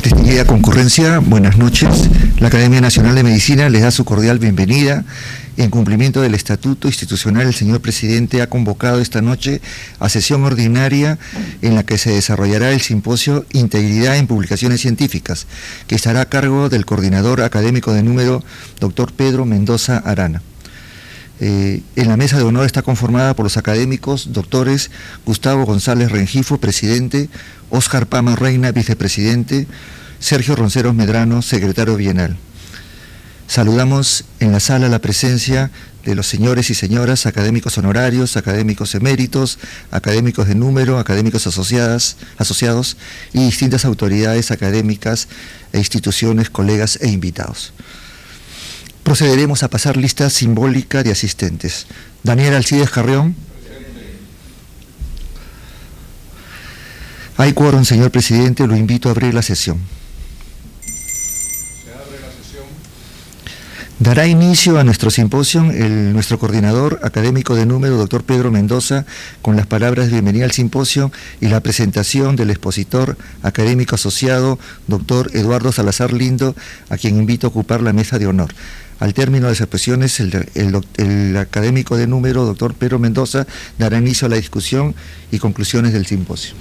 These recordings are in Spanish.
Distinguida concurrencia, buenas noches. La Academia Nacional de Medicina les da su cordial bienvenida. En cumplimiento del estatuto institucional, el señor presidente ha convocado esta noche a sesión ordinaria en la que se desarrollará el simposio Integridad en Publicaciones Científicas, que estará a cargo del coordinador académico de número, doctor Pedro Mendoza Arana. En la mesa de honor está conformada por los académicos doctores Gustavo González Rengifo, presidente, Óscar Pama Reina, vicepresidente, Sergio Ronceros Medrano, secretario bienal. Saludamos en la sala la presencia de los señores y señoras académicos honorarios, académicos eméritos, académicos de número, académicos asociados y distintas autoridades académicas e instituciones, colegas e invitados. Procederemos a pasar lista simbólica de asistentes. Daniel Alcides Carrión. Hay quórum, señor presidente, lo invito a abrir la sesión. Se abre la sesión. Dará inicio a nuestro simposio nuestro coordinador académico de número, doctor Pedro Mendoza, con las palabras de bienvenida al simposio y la presentación del expositor académico asociado, doctor Eduardo Salazar Lindo, a quien invito a ocupar la mesa de honor. Al término de las expresiones, el académico de número, doctor Pedro Mendoza, dará inicio a la discusión y conclusiones del simposio.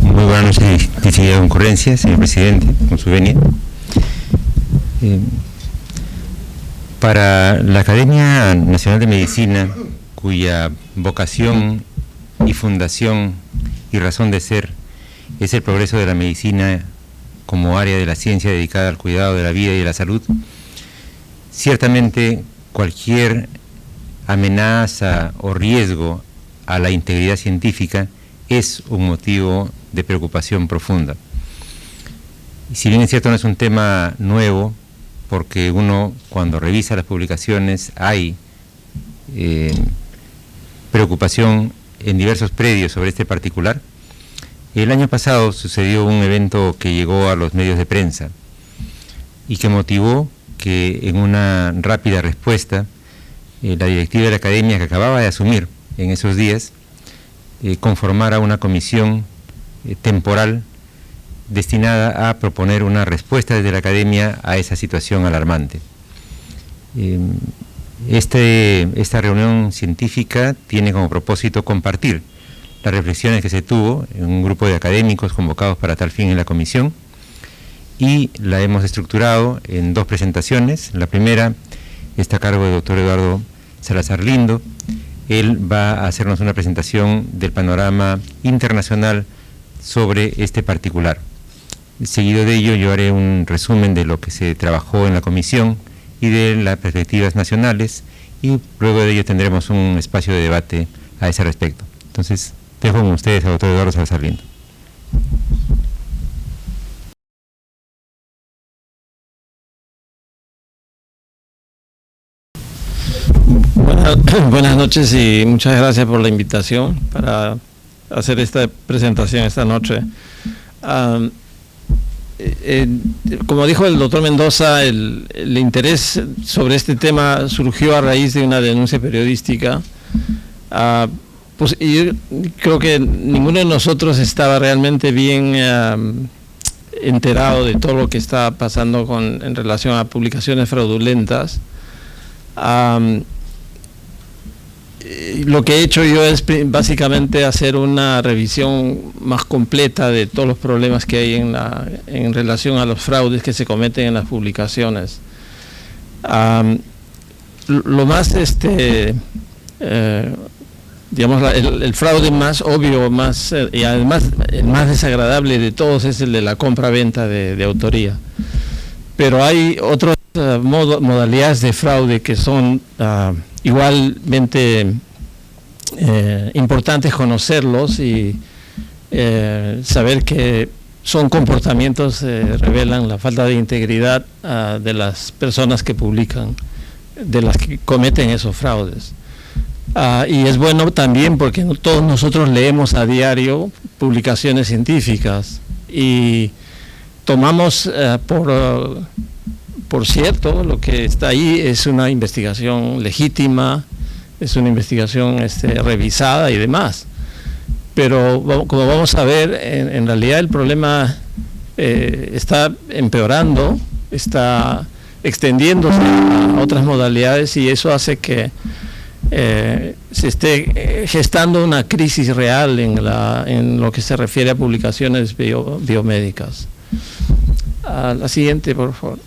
Muy buenas noches, distinguida concurrencia, señor presidente, con su venia. Para la Academia Nacional de Medicina, cuya vocación y fundación y razón de ser es el progreso de la medicina como área de la ciencia dedicada al cuidado de la vida y de la salud, ciertamente cualquier amenaza o riesgo a la integridad científica es un motivo de preocupación profunda. Y si bien es cierto, no es un tema nuevo, porque uno cuando revisa las publicaciones hay preocupación en diversos predios sobre este particular. El año pasado sucedió un evento que llegó a los medios de prensa y que motivó que en una rápida respuesta la directiva de la Academia, que acababa de asumir en esos días, conformara una comisión temporal destinada a proponer una respuesta desde la Academia a esa situación alarmante. Esta reunión científica tiene como propósito compartir las reflexiones que se tuvo en un grupo de académicos convocados para tal fin en la comisión, y la hemos estructurado en dos presentaciones. La primera está a cargo del doctor Eduardo Salazar Lindo. Él va a hacernos una presentación del panorama internacional sobre este particular. Seguido de ello, yo haré un resumen de lo que se trabajó en la comisión y de las perspectivas nacionales, y luego de ello tendremos un espacio de debate a ese respecto. Entonces, dejo con ustedes al doctor Eduardo Salazar Lindo. Buenas noches y muchas gracias por la invitación para hacer esta presentación esta noche. Como dijo el doctor Mendoza, el interés sobre este tema surgió a raíz de una denuncia periodística. Pues yo creo que ninguno de nosotros estaba realmente bien enterado de todo lo que está pasando en relación a publicaciones fraudulentas. Lo que he hecho yo es básicamente hacer una revisión más completa de todos los problemas que hay en relación a los fraudes que se cometen en las publicaciones. Lo más, digamos, el fraude más obvio, y además el más desagradable de todos es el de la compra-venta de autoría. Pero hay otras modalidades de fraude que son igualmente importantes conocerlos y saber que son comportamientos que revelan la falta de integridad de las personas que publican, de las que cometen esos fraudes. Y es bueno también porque todos nosotros leemos a diario publicaciones científicas y tomamos por por cierto, lo que está ahí es una investigación legítima, es una investigación revisada y demás. Pero como vamos a ver, en realidad el problema está empeorando, está extendiéndose a otras modalidades, y eso hace que se esté gestando una crisis real en lo que se refiere a publicaciones biomédicas. La siguiente, por favor.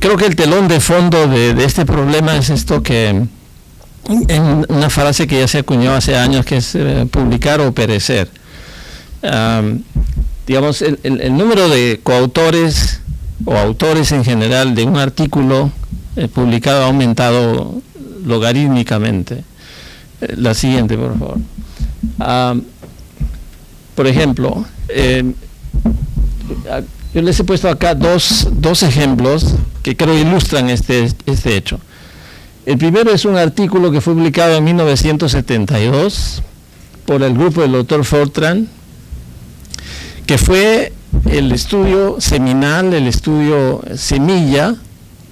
Creo que el telón de fondo de este problema es esto, que en una frase que ya se acuñó hace años, que es publicar o perecer. Digamos, el número de coautores o autores en general de un artículo publicado ha aumentado logarítmicamente. La siguiente, por favor. Por ejemplo, yo les he puesto acá dos ejemplos que creo ilustran este hecho. El primero es un artículo que fue publicado en 1972 por el grupo del Dr. Fortran, que fue el estudio seminal, el estudio semilla,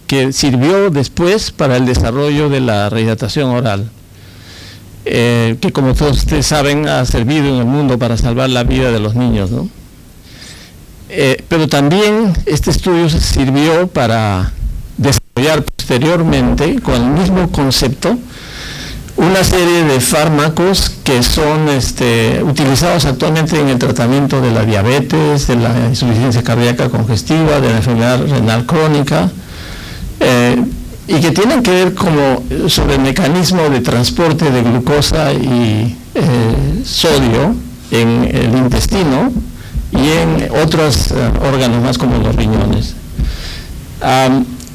que sirvió después para el desarrollo de la rehidratación oral, que como todos ustedes saben ha servido en el mundo para salvar la vida de los niños, ¿no? Pero también este estudio sirvió para desarrollar posteriormente, con el mismo concepto, una serie de fármacos que son utilizados actualmente en el tratamiento de la diabetes, de la insuficiencia cardíaca congestiva, de la enfermedad renal crónica, y que tienen que ver sobre el mecanismo de transporte de glucosa y sodio en el intestino y en otros órganos más, como los riñones.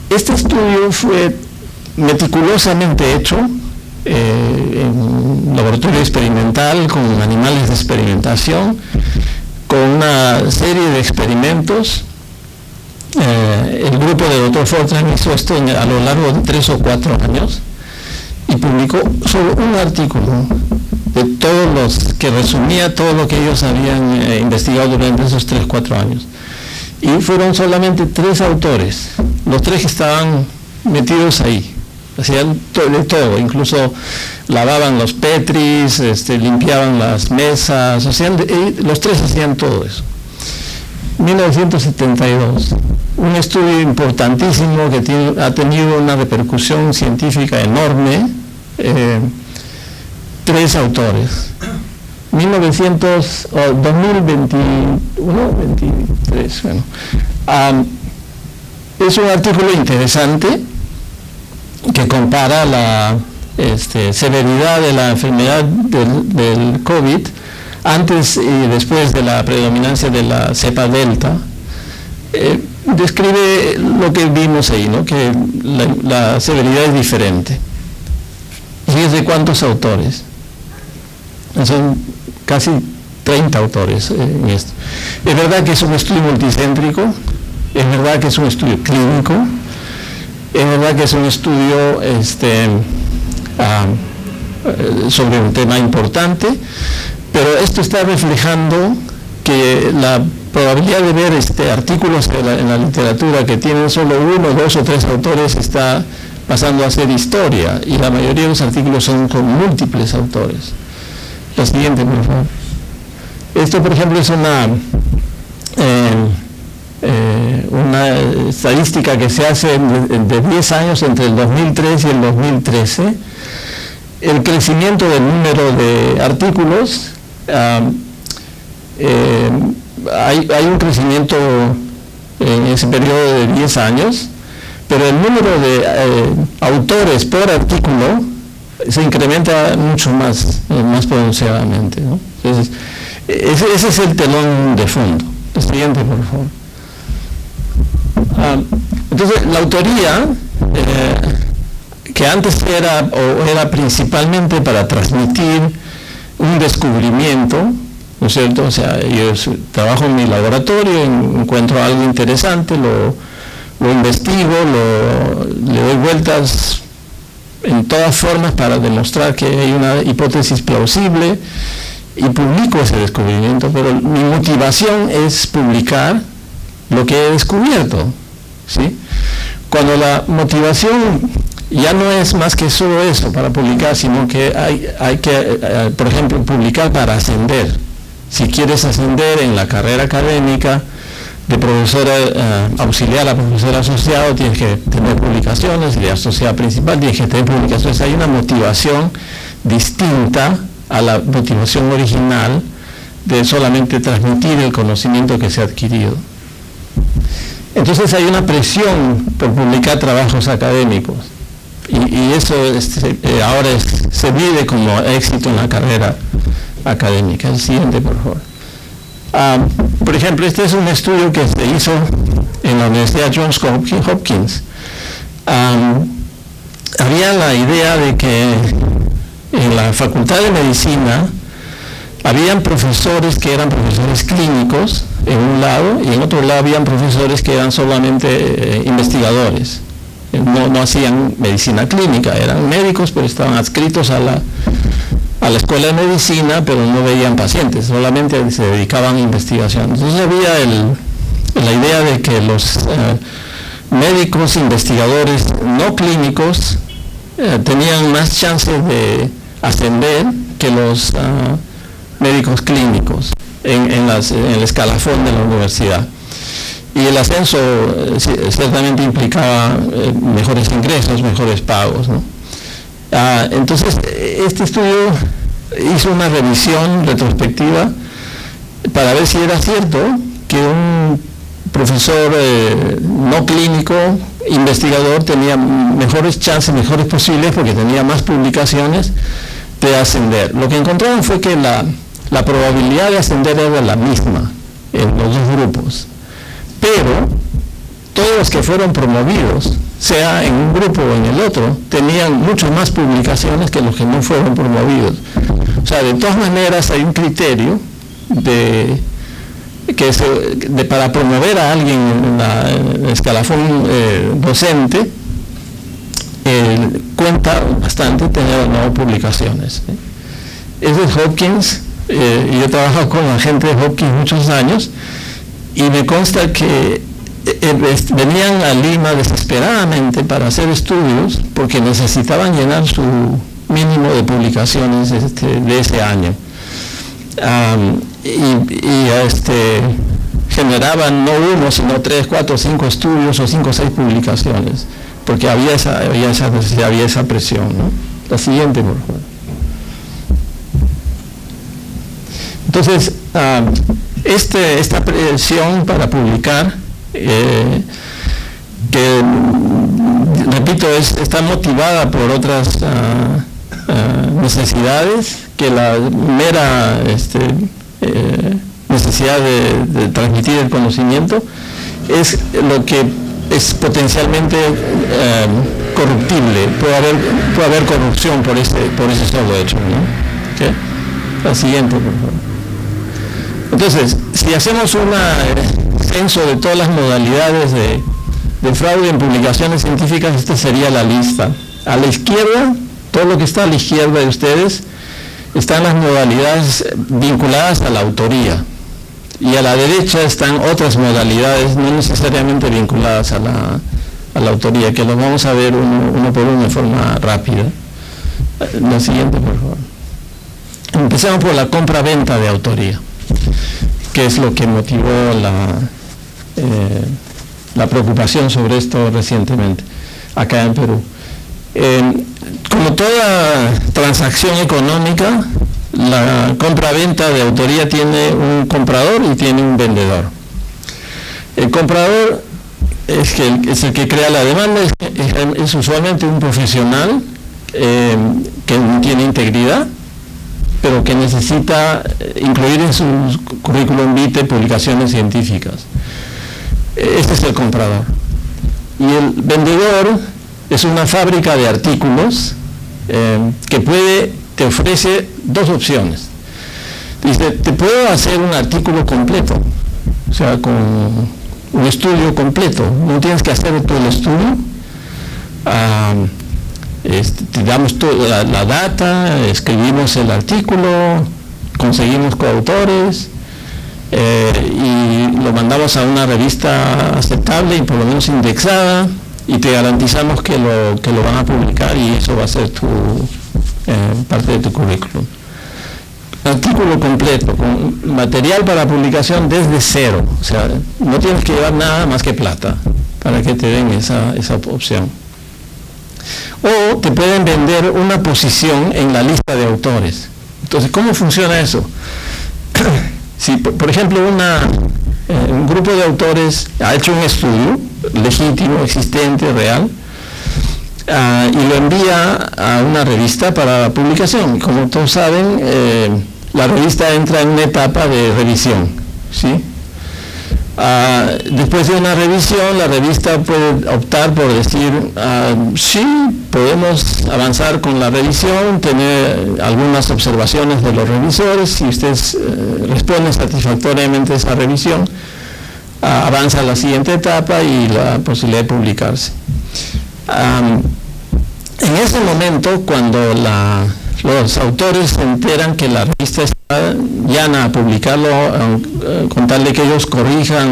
Este estudio fue meticulosamente hecho en un laboratorio experimental con animales de experimentación, con una serie de experimentos. El grupo de Dr. Fortran hizo esto a lo largo de 3 o 4 años y publicó solo un artículo de todos los que resumía todo lo que ellos habían investigado durante esos 3 o 4 años. Y fueron solamente 3 autores, los 3 que estaban metidos ahí. Hacían de todo, incluso lavaban los petris, limpiaban las mesas, los 3 hacían todo eso. 1972, un estudio importantísimo que ha tenido una repercusión científica enorme, 3 autores. 2021, 23, bueno. Es un artículo interesante que compara la severidad de la enfermedad del COVID antes y después de la predominancia de la cepa delta. Describe lo que vimos ahí, ¿no? Que la severidad es diferente. Fíjense cuántos autores. Son casi 30 autores en esto. Es verdad que es un estudio multicéntrico, es verdad que es un estudio clínico, es verdad que es un estudio sobre un tema importante, pero esto está reflejando que la probabilidad de ver artículos en la literatura que tienen solo 1, 2 o 3 autores está pasando a ser historia, y la mayoría de los artículos son con múltiples autores. La siguiente, por favor. Esto, por ejemplo, es una estadística que se hace de 10 años entre el 2003 y el 2013. El crecimiento del número de artículos, hay un crecimiento en ese periodo de 10 años, pero el número de autores por artículo se incrementa mucho más pronunciadamente, ¿no? Entonces, ese es el telón de fondo. El siguiente, por favor. Entonces, la autoría, que antes era principalmente para transmitir un descubrimiento, ¿no es cierto? O sea, yo trabajo en mi laboratorio, encuentro algo interesante, lo investigo, le doy vueltas en todas formas para demostrar que hay una hipótesis plausible, y publico ese descubrimiento, pero mi motivación es publicar lo que he descubierto, ¿sí? Cuando la motivación ya no es más que solo eso para publicar, sino que hay que, por ejemplo, publicar para ascender. Si quieres ascender en la carrera académica, de profesor auxiliar a profesor asociado, tienes que tener publicaciones, de asociado principal tienes que tener publicaciones. Hay una motivación distinta a la motivación original de solamente transmitir el conocimiento que se ha adquirido. Entonces hay una presión por publicar trabajos académicos y eso ahora se vive como éxito en la carrera académica. El siguiente, por favor. Por ejemplo, este es un estudio que se hizo en la Universidad Johns Hopkins. Había la idea de que en la Facultad de Medicina habían profesores que eran profesores clínicos en un lado y en otro lado habían profesores que eran solamente investigadores. No hacían medicina clínica, eran médicos pero estaban adscritos a la escuela de medicina, pero no veían pacientes, solamente se dedicaban a investigación. Entonces había la idea de que los médicos investigadores no clínicos tenían más chances de ascender que los médicos clínicos en el escalafón de la universidad. Y el ascenso ciertamente implicaba mejores ingresos, mejores pagos, ¿no? Entonces, este estudio hizo una revisión retrospectiva para ver si era cierto que un profesor no clínico, investigador, tenía mejores chances, mejores posibles, porque tenía más publicaciones, de ascender. Lo que encontraron fue que la probabilidad de ascender era la misma en los dos grupos, pero todos los que fueron promovidos, sea en un grupo o en el otro, tenían mucho más publicaciones que los que no fueron promovidos. O sea, de todas maneras hay un criterio para promover a alguien en el escalafón docente. Cuenta bastante tener o no publicaciones. Es de Hopkins, y yo he trabajado con la gente de Hopkins muchos años, y me consta que venían a Lima desesperadamente para hacer estudios porque necesitaban llenar su mínimo de publicaciones de ese año. Generaban no uno, sino 3, 4, 5 estudios o 5 o 6 publicaciones, porque había esa necesidad, había esa presión, ¿no? La siguiente, por favor. Entonces, esta presión para publicar, que repito, está motivada por otras necesidades que la mera necesidad de transmitir el conocimiento, es lo que es potencialmente corruptible. Puede haber corrupción por ese solo hecho, ¿no? ¿Okay? La siguiente, por favor. Entonces, si hacemos un censo de todas las modalidades de fraude en publicaciones científicas, esta sería la lista. A la izquierda, todo lo que está a la izquierda de ustedes, están las modalidades vinculadas a la autoría. Y a la derecha están otras modalidades no necesariamente vinculadas a la autoría, que los vamos a ver uno por uno de forma rápida. La siguiente, por favor. Empecemos por la compra-venta de autoría, que es lo que motivó la preocupación sobre esto recientemente, acá en Perú. Como toda transacción económica, la compra-venta de autoría tiene un comprador y tiene un vendedor. El comprador es el que crea la demanda, es usualmente un profesional que tiene integridad, pero que necesita incluir en su currículum vitae publicaciones científicas. Este es el comprador. Y el vendedor es una fábrica de artículos que te ofrece dos opciones. Dice, te puedo hacer un artículo completo, o sea, con un estudio completo. No tienes que hacer todo el estudio. Te damos toda la data, escribimos el artículo conseguimos coautores y lo mandamos a una revista aceptable y por lo menos indexada, y te garantizamos que lo van a publicar, y eso va a ser parte de tu currículum. Artículo completo, con material para publicación desde cero, o sea, no tienes que llevar nada más que plata para que te den esa opción. O te pueden vender una posición en la lista de autores. Entonces, ¿cómo funciona eso? Si, por ejemplo, un grupo de autores ha hecho un estudio legítimo, existente, real, y lo envía a una revista para publicación. Como todos saben, la revista entra en una etapa de revisión, ¿sí? Después de una revisión, la revista puede optar por decir, sí, podemos avanzar con la revisión, tener algunas observaciones de los revisores. Si ustedes responden satisfactoriamente a esa revisión, avanza a la siguiente etapa y la posibilidad de publicarse. En ese momento, cuando los autores se enteran que la revista está llana a publicarlo, con tal de que ellos corrijan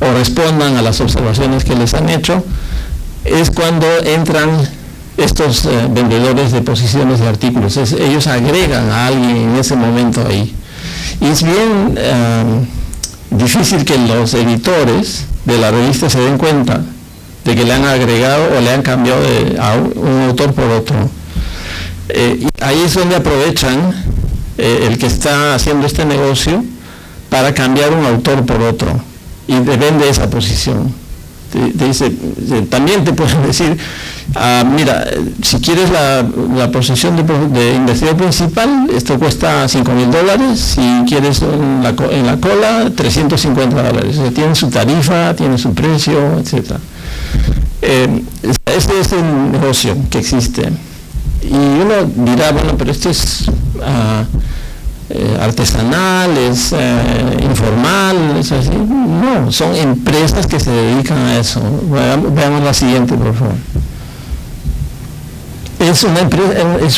o respondan a las observaciones que les han hecho, es cuando entran estos vendedores de posiciones de artículos. Ellos agregan a alguien en ese momento ahí. Y es bien difícil que los editores de la revista se den cuenta de que le han agregado o le han cambiado a un autor por otro. Y ahí es donde aprovechan el que está haciendo este negocio para cambiar un autor por otro y te vende esa posición. También te pueden decir, mira, si quieres la posición de investigador principal, esto cuesta $5,000, si quieres en la cola, $350. O sea, tiene su tarifa, tiene su precio, etc. Este es el negocio que existe. Y uno dirá, bueno, pero esto es artesanal, es informal, es así. No, son empresas que se dedican a eso. Veamos la siguiente, por favor. Es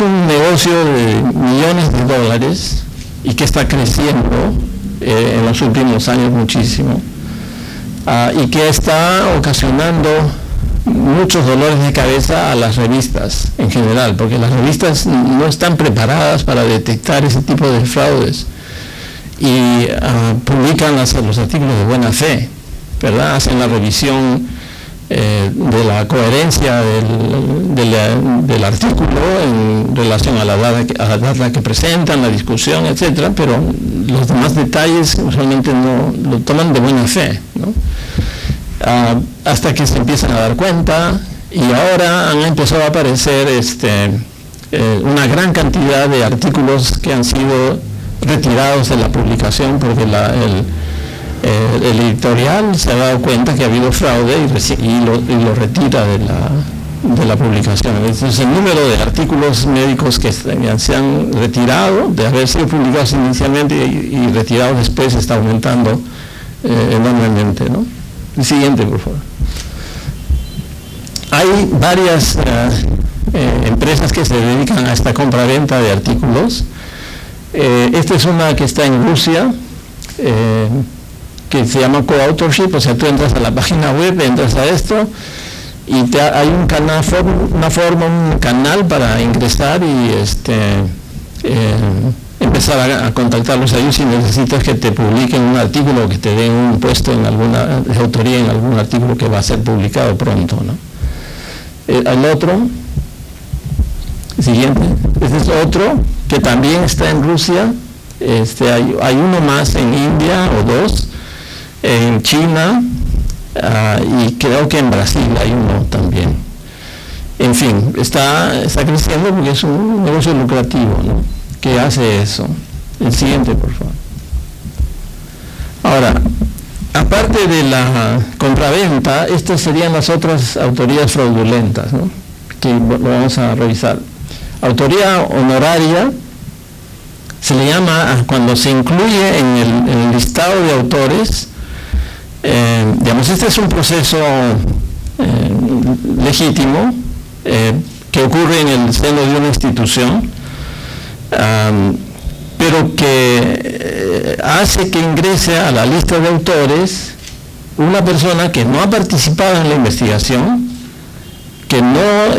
un negocio de millones de dólares y que está creciendo en los últimos años muchísimo, y que está ocasionando muchos dolores de cabeza a las revistas en general, porque las revistas no están preparadas para detectar ese tipo de fraudes y publican los artículos de buena fe, ¿verdad? Hacen la revisión de la coherencia del artículo en relación a la data que presentan, la discusión, etcétera, pero los demás detalles usualmente no lo toman de buena fe, ¿no? Hasta que se empiezan a dar cuenta, y ahora han empezado a aparecer una gran cantidad de artículos que han sido retirados de la publicación porque el editorial se ha dado cuenta que ha habido fraude y lo retira de la publicación. Entonces, el número de artículos médicos que se han retirado, de haber sido publicados inicialmente y retirados después, está aumentando enormemente, ¿no? El siguiente, por favor. Hay varias empresas que se dedican a esta compra-venta de artículos. Esta es una que está en Rusia, que se llama co-authorship. O sea, tú entras a la página web, entras a esto, y hay un canal para ingresar y empezar a contactarlos a ellos si necesitas que te publiquen un artículo o que te den un puesto en alguna de autoría en algún artículo que va a ser publicado pronto, ¿no? El otro, siguiente, este es otro que también está en Rusia. Hay uno más en India, o dos, en China, y creo que en Brasil hay uno también. En fin, está creciendo porque es un negocio lucrativo, ¿no?, que hace eso. El siguiente, por favor. Ahora, aparte de la compraventa, estas serían las otras autorías fraudulentas, ¿no?, que lo vamos a revisar. Autoría honoraria se le llama cuando se incluye en el listado de autores. Digamos, este es un proceso legítimo que ocurre en el seno de una institución, pero que hace que ingrese a la lista de autores una persona que no ha participado en la investigación, que no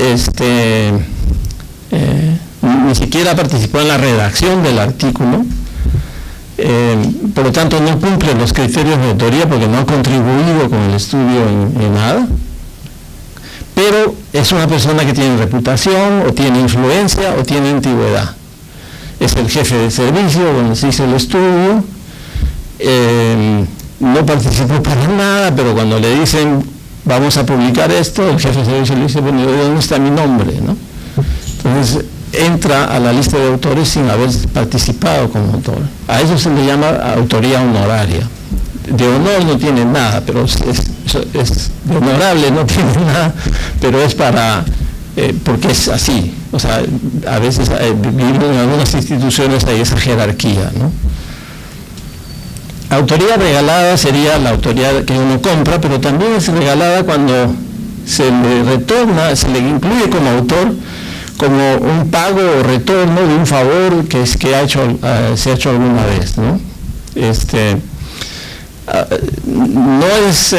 ni siquiera participó en la redacción del artículo, por lo tanto no cumple los criterios de autoría porque no ha contribuido con el estudio en nada, pero es una persona que tiene reputación, o tiene influencia, o tiene antigüedad. Es el jefe de servicio donde se hizo el estudio, no participó para nada, pero cuando le dicen vamos a publicar esto, el jefe de servicio le dice, bueno, ¿dónde está mi nombre?, ¿no? Entonces entra a la lista de autores sin haber participado como autor. A eso se le llama autoría honoraria. De honor no tiene nada, pero es de honorable no tiene nada, pero es para, porque es así. O sea, a veces en algunas instituciones hay esa jerarquía, ¿no? Autoría regalada sería la autoría que uno compra, pero también es regalada cuando se le retorna, se le incluye como autor, como un pago o retorno de un favor que se ha hecho alguna vez, ¿no? No es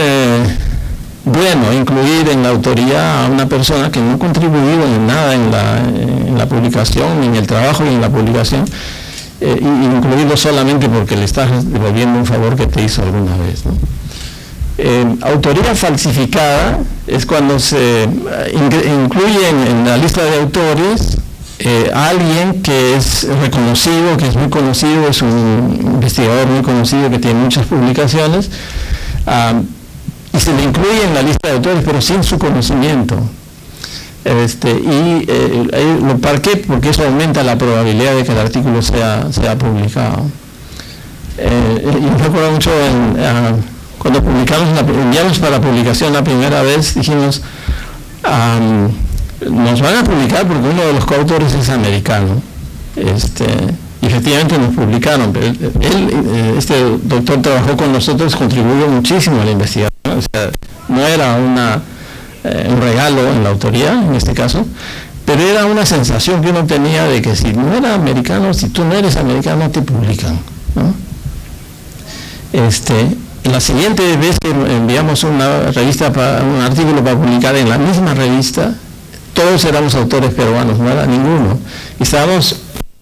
bueno incluir en la autoría a una persona que no ha contribuido en nada en la publicación, ni en el trabajo ni en la publicación, incluirlo solamente porque le estás devolviendo un favor que te hizo alguna vez, ¿no? Autoría falsificada es cuando se incluye en la lista de autores a alguien que es reconocido, que es muy conocido, es un investigador muy conocido que tiene muchas publicaciones, y se le incluye en la lista de autores pero sin su conocimiento. ¿Para qué? Porque eso aumenta la probabilidad de que el artículo sea publicado. Yo me acuerdo mucho cuando enviamos para publicación la primera vez, dijimos, nos van a publicar porque uno de los coautores es americano. Y efectivamente nos publicaron, pero este doctor trabajó con nosotros, contribuyó muchísimo a la investigación, o sea, no era un regalo en la autoría, en este caso, pero era una sensación que uno tenía de que si no era americano, si tú no eres americano, te publican, ¿no? La siguiente vez que enviamos una revista, un artículo para publicar en la misma revista, todos éramos autores peruanos, no era ninguno, y estábamos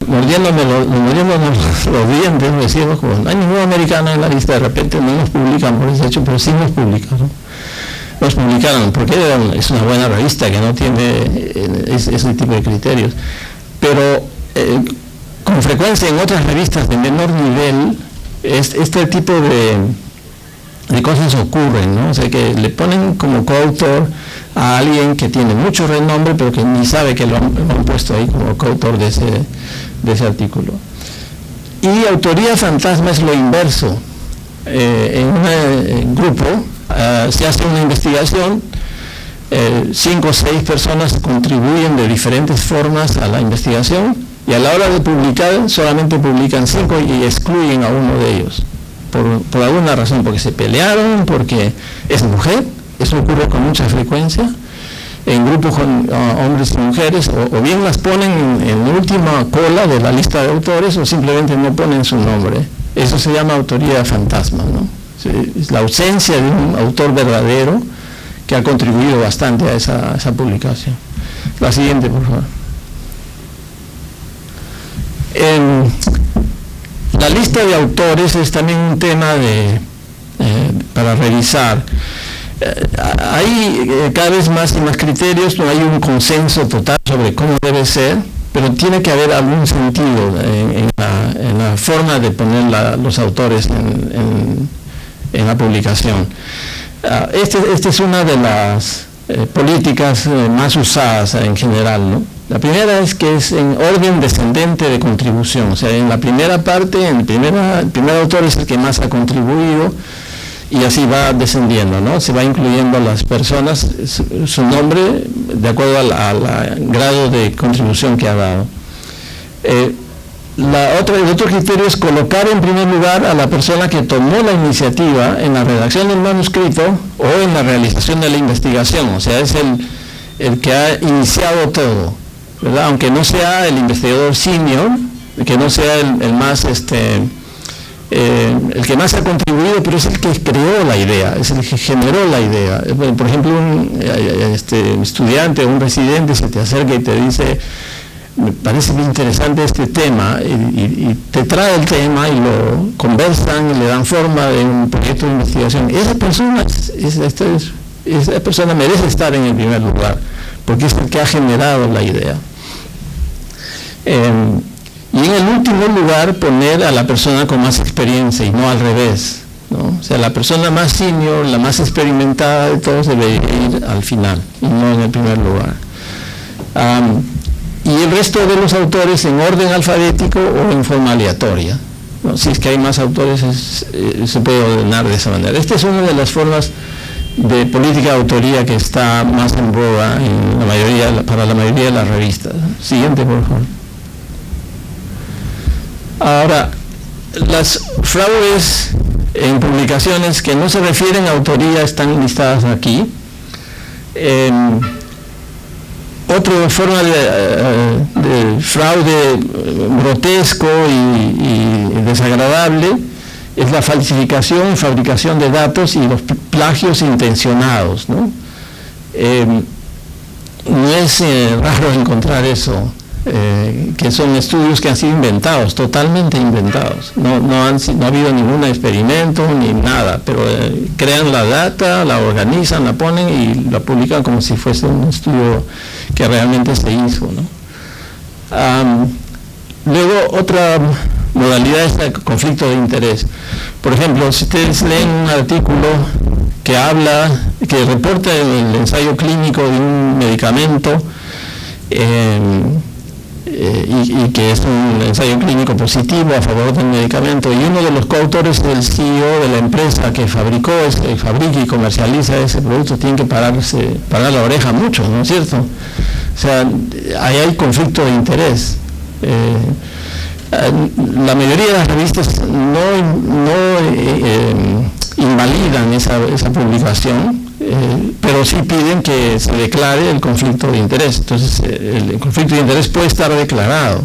mordiéndonos los dientes, decíamos, como no hay ningún americano en la lista, de repente no nos publican por ese hecho, pero sí nos publicaron. Nos publicaron, porque es una buena revista que no tiene ese tipo de criterios, pero con frecuencia en otras revistas de menor nivel, este tipo de cosas ocurren, ¿no? O sea, que le ponen como coautor a alguien que tiene mucho renombre, pero que ni sabe que lo han puesto ahí como coautor de ese artículo. Y autoría fantasma es lo inverso. En un grupo se hace una investigación, 5 o 6 personas contribuyen de diferentes formas a la investigación, y a la hora de publicar solamente publican 5 y excluyen a uno de ellos. Por alguna razón, porque se pelearon, porque es mujer, eso ocurre con mucha frecuencia, en grupos con hombres y mujeres, o bien las ponen en la última cola de la lista de autores, o simplemente no ponen su nombre. Eso se llama autoría fantasma, ¿no? Es la ausencia de un autor verdadero que ha contribuido bastante a esa publicación. La siguiente, por favor. La lista de autores es también un tema para revisar. Hay cada vez más y más criterios, no hay un consenso total sobre cómo debe ser, pero tiene que haber algún sentido en la forma de poner los autores en la publicación. Esta es una de las políticas más usadas en general, ¿no? La primera es que es en orden descendente de contribución, o sea, en la primera parte, el primer autor es el que más ha contribuido, y así va descendiendo, ¿no? Se va incluyendo a las personas, su nombre, de acuerdo al grado de contribución que ha dado. El otro criterio es colocar en primer lugar a la persona que tomó la iniciativa en la redacción del manuscrito o en la realización de la investigación, o sea, es el que ha iniciado todo, ¿verdad? Aunque no sea el investigador senior, que no sea el más el que más ha contribuido, pero es el que creó la idea, es el que generó la idea. Por ejemplo, un estudiante o un residente se te acerca y te dice: me parece muy interesante este tema, y te trae el tema y lo conversan y le dan forma de un proyecto de investigación. Esa persona merece estar en el primer lugar, porque es el que ha generado la idea. Y en el último lugar, poner a la persona con más experiencia, y no al revés, ¿no? O sea, la persona más senior, la más experimentada de todos, debe ir al final y no en el primer lugar. Y el resto de los autores en orden alfabético o en forma aleatoria, ¿no? Si es que hay más autores, se puede ordenar de esa manera. Esta es una de las formas de política de autoría que está más en boga en para la mayoría de las revistas. Siguiente, por favor. Ahora, las fraudes en publicaciones que no se refieren a autoría están listadas aquí. Otra forma de fraude grotesco y desagradable es la falsificación y fabricación de datos y los plagios intencionados, ¿no? No es raro encontrar eso, que son estudios que han sido inventados, totalmente inventados. No ha habido ningún experimento ni nada, pero crean la data, la organizan, la ponen y la publican como si fuese un estudio que realmente se hizo, ¿no? Luego, otra modalidad es el conflicto de interés. Por ejemplo, si ustedes leen un artículo que reporta el ensayo clínico de un medicamento, y que es un ensayo clínico positivo a favor del medicamento, y uno de los coautores es el CEO de la empresa que fabrica y comercializa ese producto, tiene que parar la oreja mucho, ¿no es cierto? O sea, ahí hay conflicto de interés. La mayoría de las revistas no invalidan esa publicación, pero sí piden que se declare el conflicto de interés. Entonces, el conflicto de interés puede estar declarado,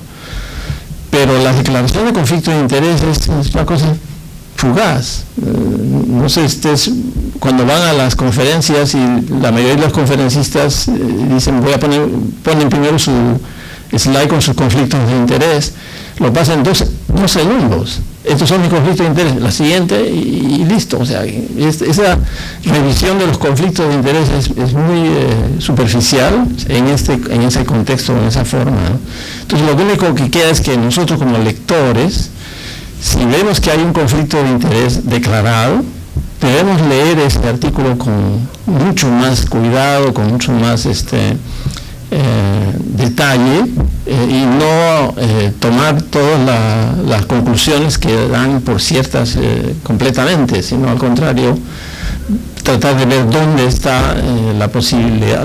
pero la declaración de conflicto de interés es una cosa fugaz. No sé, cuando van a las conferencias y la mayoría de los conferencistas dicen ponen primero su slide con sus conflictos de interés, lo pasan en 2 segundos. Estos son mis conflictos de interés, la siguiente y listo. O sea, esa revisión de los conflictos de interés es muy superficial en ese contexto, en esa forma, ¿no? Entonces, lo único que queda es que nosotros como lectores, si vemos que hay un conflicto de interés declarado, debemos leer ese artículo con mucho más cuidado, con mucho más detalle, y no tomar todas las conclusiones que dan por ciertas completamente, sino al contrario, tratar de ver dónde está la posible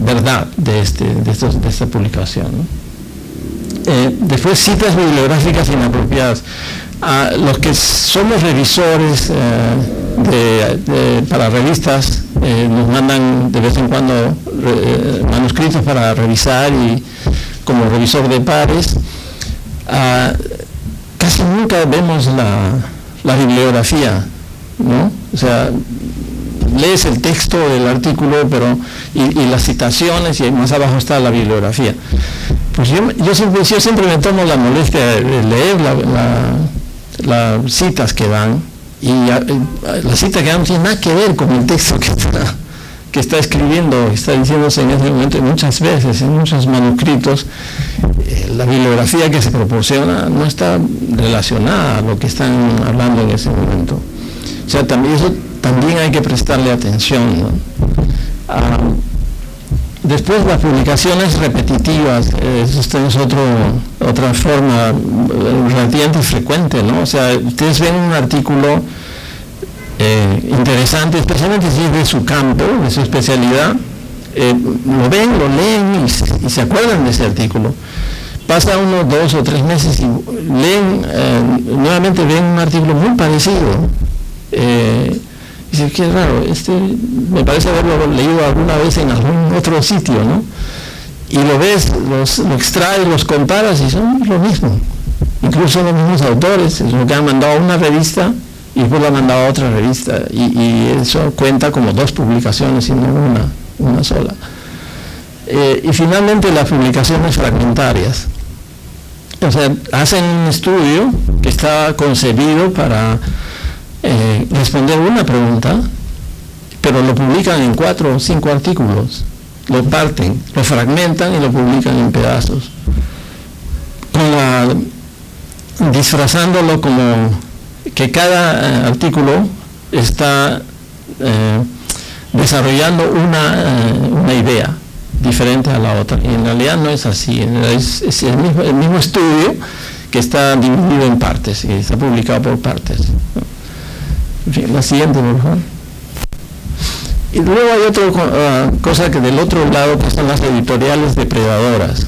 verdad de esta publicación, ¿no? Después, citas bibliográficas inapropiadas. Los que somos revisores para revistas, nos mandan de vez en cuando manuscritos para revisar, y como revisor de pares, casi nunca vemos la bibliografía, ¿no? O sea, lees el texto del artículo, y las citaciones, y más abajo está la bibliografía. Pues yo siempre me tomo la molestia de leer las citas que dan, y la cita que dan no tiene nada que ver con el texto que está escribiendo, está diciéndose en ese momento. Muchas veces, en muchos manuscritos, la bibliografía que se proporciona no está relacionada a lo que están hablando en ese momento. O sea, eso también hay que prestarle atención, ¿no? Después, las publicaciones repetitivas, esto es otra forma relativamente frecuente, ¿no? O sea, ustedes ven un artículo interesante, especialmente si es de su campo, de su especialidad, lo ven, lo leen y se acuerdan de ese artículo. Pasa 1, 2 o 3 meses y leen, nuevamente ven un artículo muy parecido. Dice, qué raro, me parece haberlo leído alguna vez en algún otro sitio, ¿no? y lo ves, lo extraes, los comparas y son lo mismo. Incluso los mismos autores, es lo que han mandado a una revista y después lo han mandado a otra revista, y eso cuenta como 2 publicaciones y no una sola. Y finalmente las publicaciones fragmentarias. O sea, hacen un estudio que está concebido para responder una pregunta, pero lo publican en 4 o 5 artículos, lo parten, lo fragmentan y lo publican en pedazos, disfrazándolo como que cada artículo está desarrollando una idea diferente a la otra, y en realidad no es así, es el mismo estudio que está dividido en partes, y está publicado por partes. En fin, la siguiente, por favor. Y luego hay otra cosa que del otro lado, que están las editoriales depredadoras.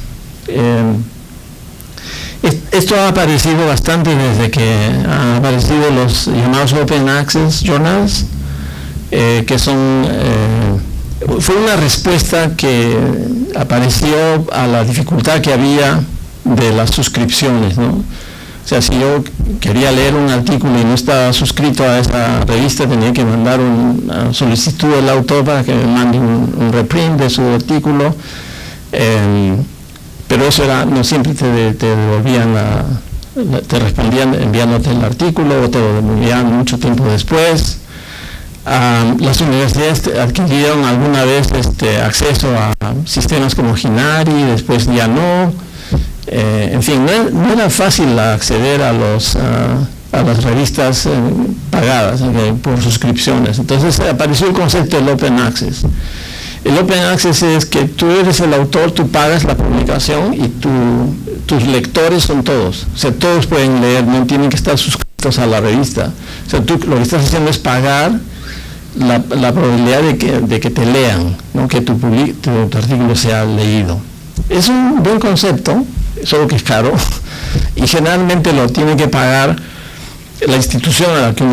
Esto ha aparecido bastante desde que han aparecido los llamados Open Access Journals, que son... fue una respuesta que apareció a la dificultad que había de las suscripciones, ¿no? O sea, si yo quería leer un artículo y no estaba suscrito a esa revista, tenía que mandar una solicitud del autor para que me mande un reprint de su artículo, pero eso era, no siempre te devolvían te respondían enviándote el artículo, o te lo enviaban mucho tiempo después. Las universidades adquirieron alguna vez acceso a sistemas como Hinari, después ya no. En fin, no era fácil acceder a las revistas pagadas por suscripciones. Entonces apareció el concepto del Open Access. El Open Access es que tú eres el autor, tú pagas la publicación y tus lectores son todos. O sea, todos pueden leer, no tienen que estar suscritos a la revista. O sea, tú lo que estás haciendo es pagar la probabilidad de que te lean, ¿no? Que tu artículo sea leído. Es un buen concepto, solo que es caro, y generalmente lo tiene que pagar la institución en la que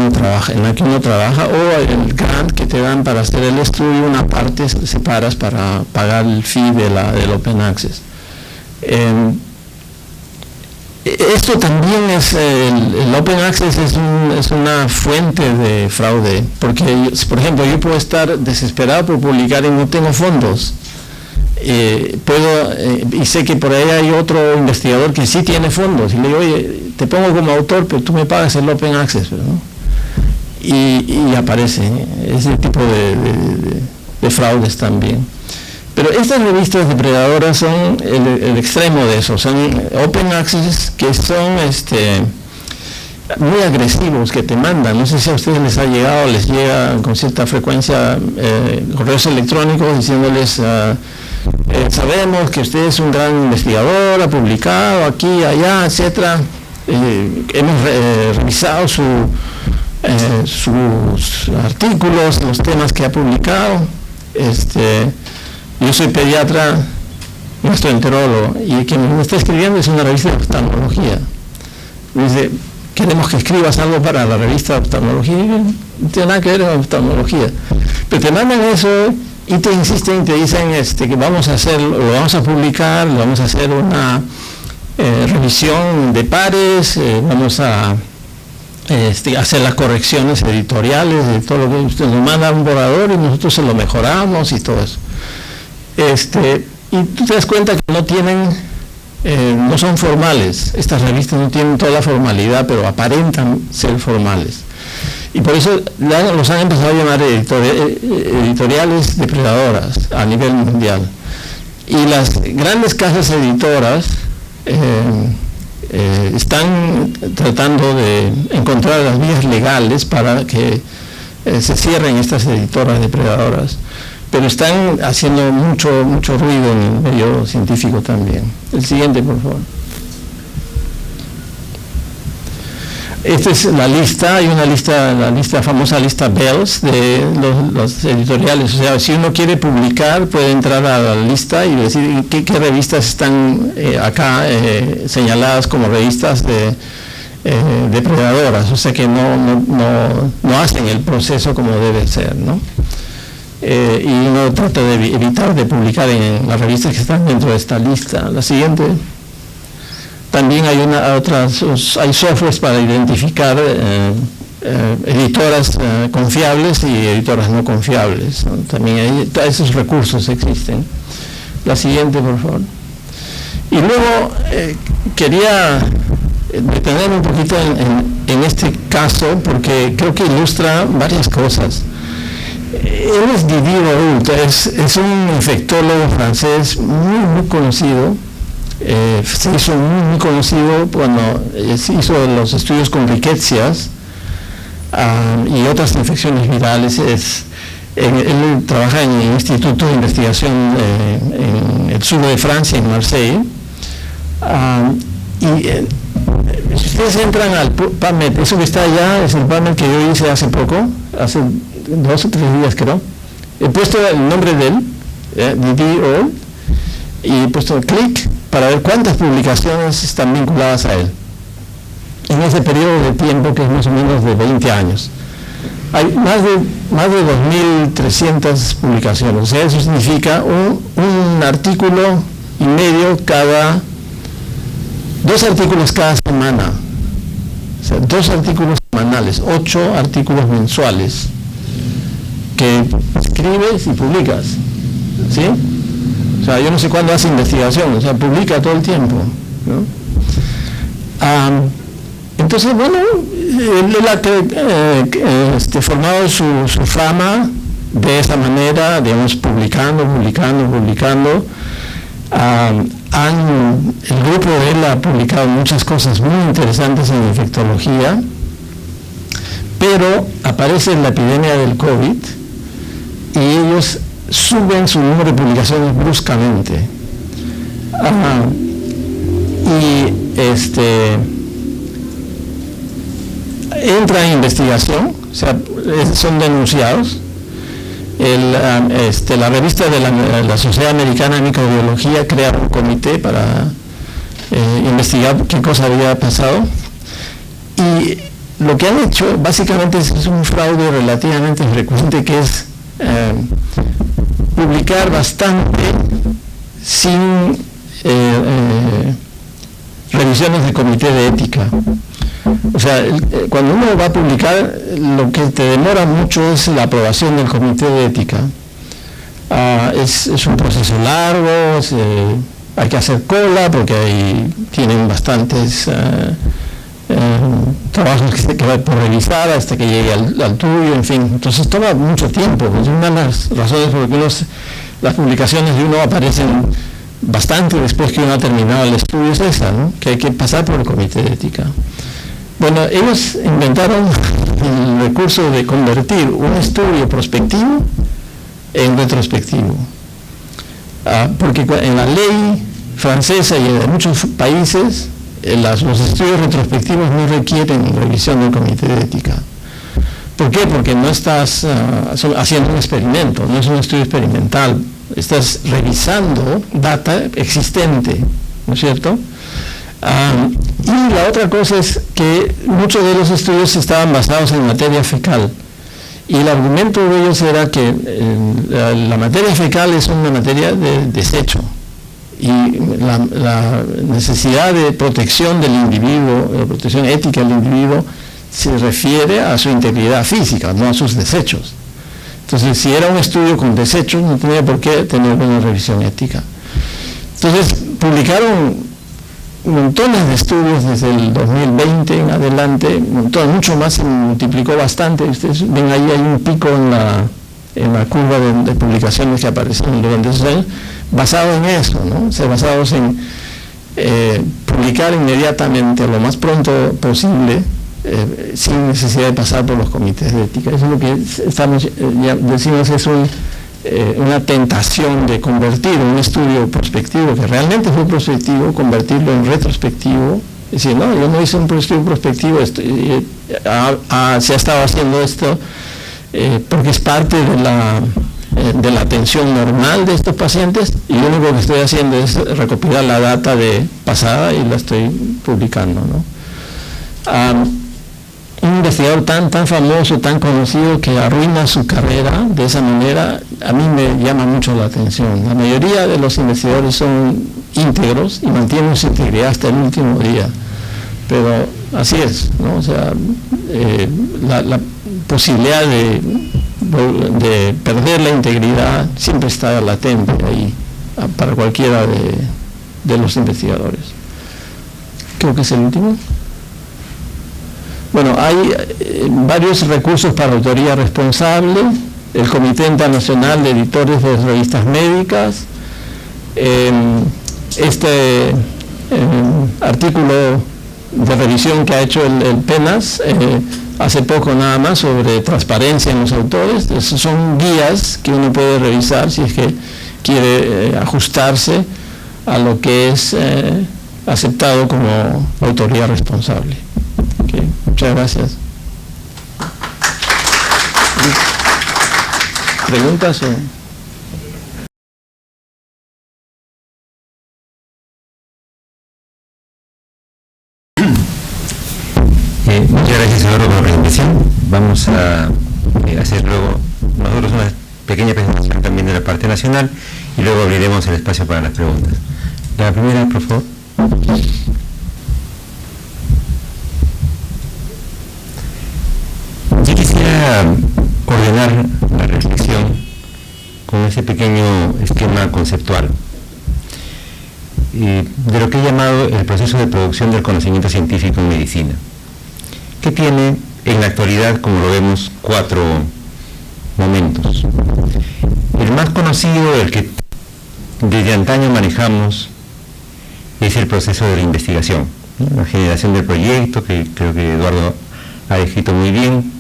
uno trabaja, o el grant que te dan para hacer el estudio, una parte separas para pagar el fee del Open Access. Esto también es, el Open Access es una fuente de fraude, porque, por ejemplo, yo puedo estar desesperado por publicar y no tengo fondos. Y sé que por ahí hay otro investigador que sí tiene fondos, y le digo, oye, te pongo como autor, pero tú me pagas el Open Access, ¿no? Y aparece ese tipo de fraudes también. Pero estas revistas depredadoras son el extremo de eso, son Open Access que son muy agresivos, que te mandan. No sé si a ustedes les llega con cierta frecuencia correos electrónicos diciéndoles sabemos que usted es un gran investigador, ha publicado aquí, allá, etcétera. Hemos revisado sus artículos, los temas que ha publicado. Yo soy pediatra, gastroenterólogo, y quien me está escribiendo es una revista de oftalmología. Me dice, queremos que escribas algo para la revista de oftalmología. Y no tiene nada que ver con oftalmología. Pero te mandan eso y te insisten y te dicen que vamos a hacerlo, lo vamos a publicar, lo vamos a hacer una revisión de pares, vamos a hacer las correcciones editoriales de todo lo que usted nos manda un borrador y nosotros se lo mejoramos y todo eso. Y tú te das cuenta que no son formales. Estas revistas no tienen toda la formalidad, pero aparentan ser formales. Y por eso los han empezado a llamar editoriales depredadoras a nivel mundial. Y las grandes casas editoras están tratando de encontrar las vías legales para que se cierren estas editoras depredadoras. Pero están haciendo mucho ruido en el medio científico también. El siguiente, por favor. Esta es la lista, hay una lista, la famosa lista Bells de los editoriales. O sea, si uno quiere publicar, puede entrar a la lista y decir qué revistas están acá señaladas como revistas depredadoras. O sea que no hacen el proceso como debe ser, ¿no? y uno trata de evitar de publicar en las revistas que están dentro de esta lista. La siguiente. También hay hay softwares para identificar editoras confiables y editoras no confiables, ¿no? También esos recursos existen. La siguiente, por favor. Y luego quería detenerme un poquito en este caso, porque creo que ilustra varias cosas. Él es Didier Raoult, es un infectólogo francés muy conocido. Se hizo muy conocido cuando se hizo los estudios con riquecias y otras infecciones virales. Él trabaja en el Instituto de Investigación en el sur de Francia, en Marsella. Si ustedes entran al PubMed, eso que está allá es el PubMed que yo hice hace poco, hace 2 o 3 días creo. He puesto el nombre de él, Didier Raoult, y he puesto clic para ver cuántas publicaciones están vinculadas a él en ese periodo de tiempo, que es más o menos de 20 años. Hay más de 2.300 publicaciones. O sea, eso significa un artículo y medio cada, 2 artículos cada semana. O sea, 2 artículos semanales, 8 artículos mensuales que escribes y publicas, ¿sí? O sea, yo no sé cuándo hace investigación, o sea, publica todo el tiempo, ¿no? Entonces, bueno, él ha formado su fama de esa manera, digamos, publicando. El grupo de él ha publicado muchas cosas muy interesantes en infectología, pero aparece la epidemia del COVID y ellos suben su número de publicaciones bruscamente. Entra en investigación, o sea, son denunciados. La revista de la Sociedad Americana de Microbiología crea un comité para investigar qué cosa había pasado, y lo que han hecho básicamente es un fraude relativamente frecuente, que es publicar bastante sin revisiones de comité de ética. O sea, cuando uno va a publicar, lo que te demora mucho es la aprobación del comité de ética. Es un proceso largo, hay que hacer cola porque tienen bastantes trabajos que va por revisar hasta que llegue al tuyo, en fin. Entonces toma mucho tiempo. Es una de las razones por las que las publicaciones de uno aparecen bastante después que uno ha terminado el estudio, es esa, ¿no? Que hay que pasar por el comité de ética. Bueno, ellos inventaron el recurso de convertir un estudio prospectivo en retrospectivo. Porque en la ley francesa y en muchos países, los estudios retrospectivos no requieren revisión del comité de ética. ¿Por qué? Porque no estás haciendo un experimento, no es un estudio experimental, estás revisando data existente, ¿no es cierto? Y la otra cosa es que muchos de los estudios estaban basados en materia fecal, y el argumento de ellos era que la materia fecal es una materia de desecho, y la necesidad de protección del individuo, de protección ética del individuo, se refiere a su integridad física, no a sus desechos. Entonces, si era un estudio con desechos, no tenía por qué tener una revisión ética. Entonces, publicaron montones de estudios desde el 2020 en adelante, mucho más, se multiplicó bastante. Ustedes ven ahí, hay un pico en la curva de publicaciones que aparecen durante esos años, basado en eso, ¿no? O sea, basados en publicar inmediatamente, lo más pronto posible, sin necesidad de pasar por los comités de ética. Eso es lo que decimos, es una tentación de convertir un estudio prospectivo, que realmente fue prospectivo, convertirlo en retrospectivo. Es decir, no, yo no hice un estudio prospectivo, se ha estado haciendo esto porque es parte de la atención normal de estos pacientes, y lo único que estoy haciendo es recopilar la data pasada y la estoy publicando, ¿no? un investigador tan famoso, tan conocido, que arruina su carrera de esa manera, a mí me llama mucho la atención. La mayoría de los investigadores son íntegros y mantienen su integridad hasta el último día, pero así es, ¿no? O sea, la posibilidad de perder la integridad siempre está latente ahí para cualquiera de los investigadores. Creo que es el último. Bueno, hay varios recursos para autoría responsable, el Comité Internacional de Editores de Revistas Médicas, este artículo de revisión que ha hecho el PENAS hace poco nada más sobre transparencia en los autores. Esos son guías que uno puede revisar si es que quiere ajustarse a lo que es aceptado como autoría responsable. Okay. Muchas gracias. ¿Preguntas o...? Muchas gracias, Eduardo, por la presentación. Vamos a hacer luego nosotros una pequeña presentación también de la parte nacional y luego abriremos el espacio para las preguntas. La primera, por favor. Yo quisiera ordenar la reflexión con ese pequeño esquema conceptual de lo que he llamado el proceso de producción del conocimiento científico en medicina, que tiene en la actualidad, como lo vemos, 4 momentos. El más conocido, el que desde antaño manejamos, es el proceso de la investigación, ¿no? La generación del proyecto, que creo que Eduardo ha descrito muy bien,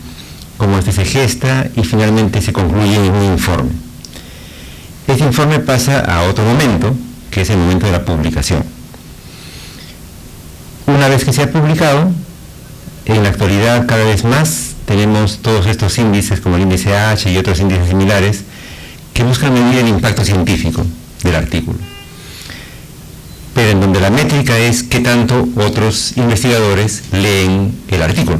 cómo este se gesta y finalmente se concluye en un informe. Este informe pasa a otro momento, que es el momento de la publicación. Una vez que se ha publicado, en la actualidad cada vez más tenemos todos estos índices como el índice H y otros índices similares que buscan medir el impacto científico del artículo, pero en donde la métrica es qué tanto otros investigadores leen el artículo,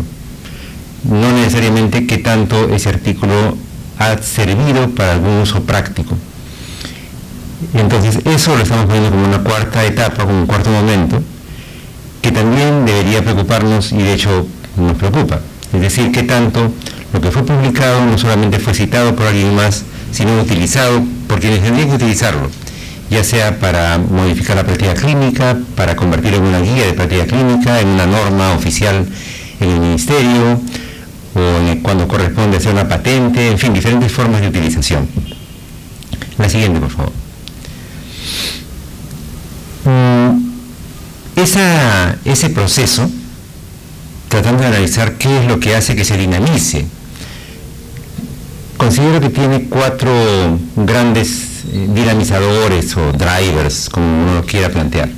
no necesariamente qué tanto ese artículo ha servido para algún uso práctico. Entonces eso lo estamos poniendo como una cuarta etapa, como un cuarto momento, que también debería preocuparnos y de hecho nos preocupa. Es decir, qué tanto lo que fue publicado no solamente fue citado por alguien más, sino utilizado por quienes tendrían que utilizarlo, ya sea para modificar la práctica clínica, para convertirlo en una guía de práctica clínica, en una norma oficial en el ministerio, o cuando corresponde hacer una patente, en fin, diferentes formas de utilización. La siguiente, por favor. Ese proceso, tratando de analizar qué es lo que hace que se dinamice, considero que tiene 4 grandes dinamizadores o drivers, como uno lo quiera plantear.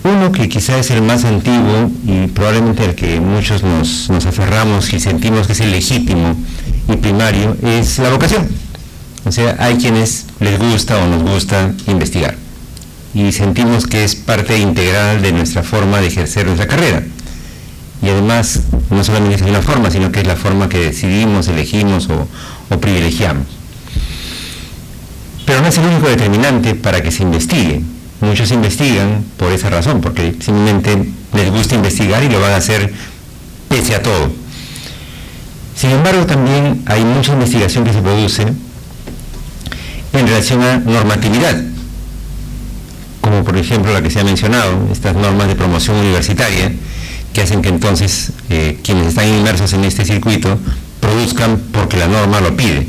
Uno que quizá es el más antiguo y probablemente al que muchos nos aferramos y sentimos que es el legítimo y primario, es la vocación. O sea, hay quienes les gusta o nos gusta investigar y sentimos que es parte integral de nuestra forma de ejercer nuestra carrera. Y además, no solamente es una forma, sino que es la forma que decidimos, elegimos o privilegiamos. Pero no es el único determinante para que se investigue. Muchos investigan por esa razón, porque simplemente les gusta investigar y lo van a hacer pese a todo. Sin embargo, también hay mucha investigación que se produce en relación a normatividad, como por ejemplo la que se ha mencionado, estas normas de promoción universitaria, que hacen que entonces quienes están inmersos en este circuito produzcan porque la norma lo pide.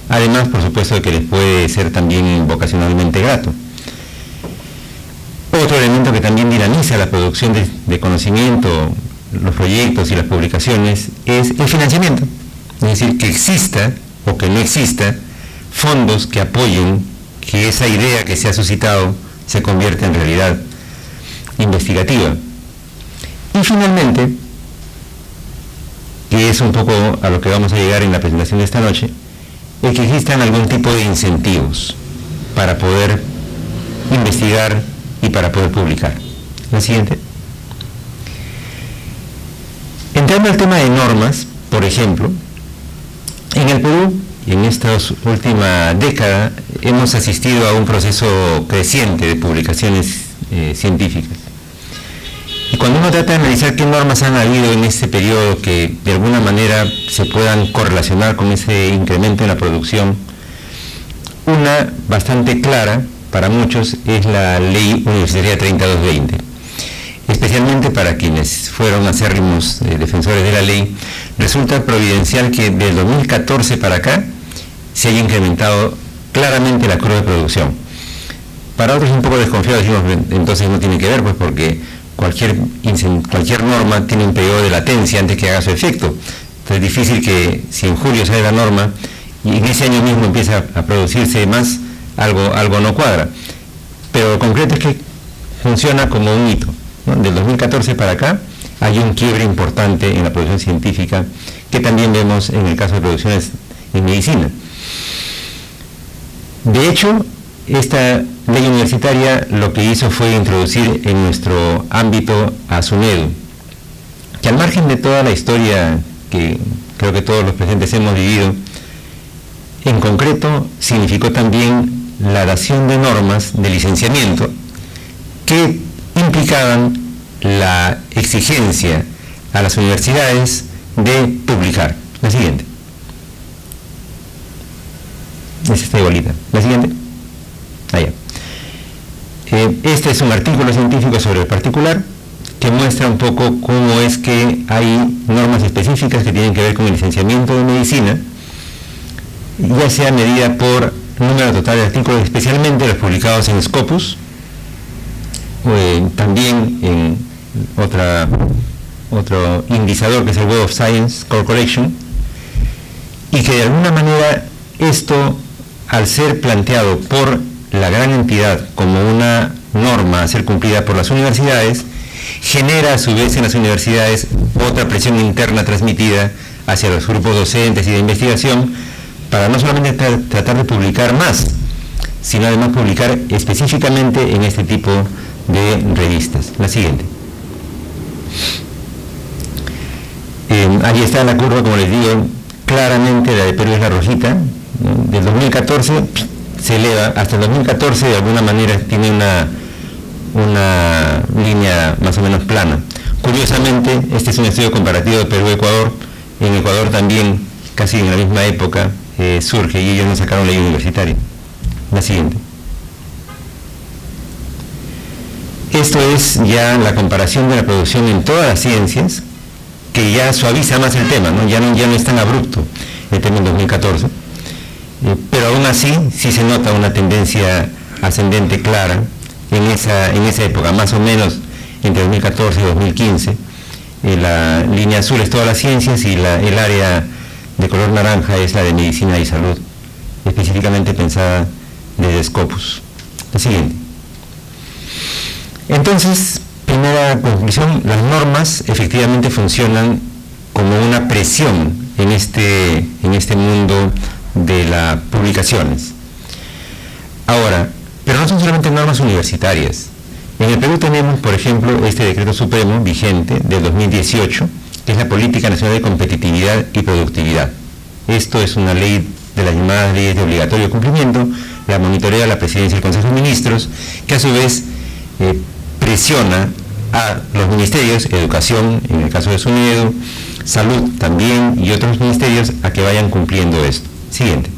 Además, por supuesto, de que les puede ser también vocacionalmente grato. Otro elemento que también dinamiza la producción de conocimiento, los proyectos y las publicaciones, es el financiamiento. Es decir, que exista o que no exista fondos que apoyen que esa idea que se ha suscitado se convierta en realidad investigativa. Y finalmente, que es un poco a lo que vamos a llegar en la presentación de esta noche, es que existan algún tipo de incentivos para poder investigar y para poder publicar. La siguiente. En Entrando al tema de normas, por ejemplo, en el Perú, en esta última década, hemos asistido a un proceso creciente de publicaciones científicas. Y cuando uno trata de analizar qué normas han habido en este periodo que de alguna manera se puedan correlacionar con ese incremento en la producción, una bastante clara para muchos es la Ley Universitaria 3220. Especialmente para quienes fueron acérrimos defensores de la ley, resulta providencial que del 2014 para acá se haya incrementado claramente la curva de producción. Para otros un poco desconfiados decimos, entonces no tiene que ver, pues porque cualquier norma tiene un periodo de latencia antes que haga su efecto. Entonces es difícil que si en julio sale la norma y en ese año mismo empieza a producirse más, algo no cuadra. Pero lo concreto es que funciona como un hito, ¿no? Del 2014 para acá hay un quiebre importante en la producción científica que también vemos en el caso de producciones en medicina. De hecho, esta ley universitaria lo que hizo fue introducir en nuestro ámbito a SUNEDU, que al margen de toda la historia que creo que todos los presentes hemos vivido, en concreto significó también la dación de normas de licenciamiento que implicaban la exigencia a las universidades de publicar. La siguiente. Es esta igualita. La siguiente. Allá. Este es un artículo científico sobre el particular que muestra un poco cómo es que hay normas específicas que tienen que ver con el licenciamiento de medicina, ya sea medida por número total de artículos, especialmente los publicados en Scopus, también en otro indicador que es el Web of Science Core Collection, y que de alguna manera esto, al ser planteado por la gran entidad como una norma a ser cumplida por las universidades, genera a su vez en las universidades otra presión interna transmitida hacia los grupos docentes y de investigación para no solamente tratar de publicar más, sino además publicar específicamente en este tipo de revistas. La siguiente. Ahí está la curva, como les digo, claramente la de Perú es la rojita, ¿no? Del 2014 se eleva, hasta el 2014 de alguna manera tiene una línea más o menos plana. Curiosamente, este es un estudio comparativo de Perú-Ecuador. En Ecuador también, casi en la misma época, surge y ellos no sacaron ley universitaria. La siguiente. Esto es ya la comparación de la producción en todas las ciencias, que ya suaviza más el tema, ¿no? Ya no es tan abrupto el tema en 2014, pero aún así sí se nota una tendencia ascendente clara en esa época, más o menos entre 2014 y 2015. La línea azul es todas las ciencias y el área de color naranja es la de medicina y salud, específicamente pensada desde Scopus. La siguiente. Entonces, primera conclusión, las normas efectivamente funcionan como una presión en este mundo de las publicaciones. Ahora, pero no son solamente normas universitarias. En el Perú tenemos, por ejemplo, este decreto supremo vigente del 2018, que es la Política Nacional de Competitividad y Productividad. Esto es una ley de las llamadas leyes de obligatorio cumplimiento, la monitorea la Presidencia del Consejo de Ministros, que a su vez presiona a los ministerios, educación, en el caso de SUNEDU, salud también, y otros ministerios a que vayan cumpliendo esto. Siguiente.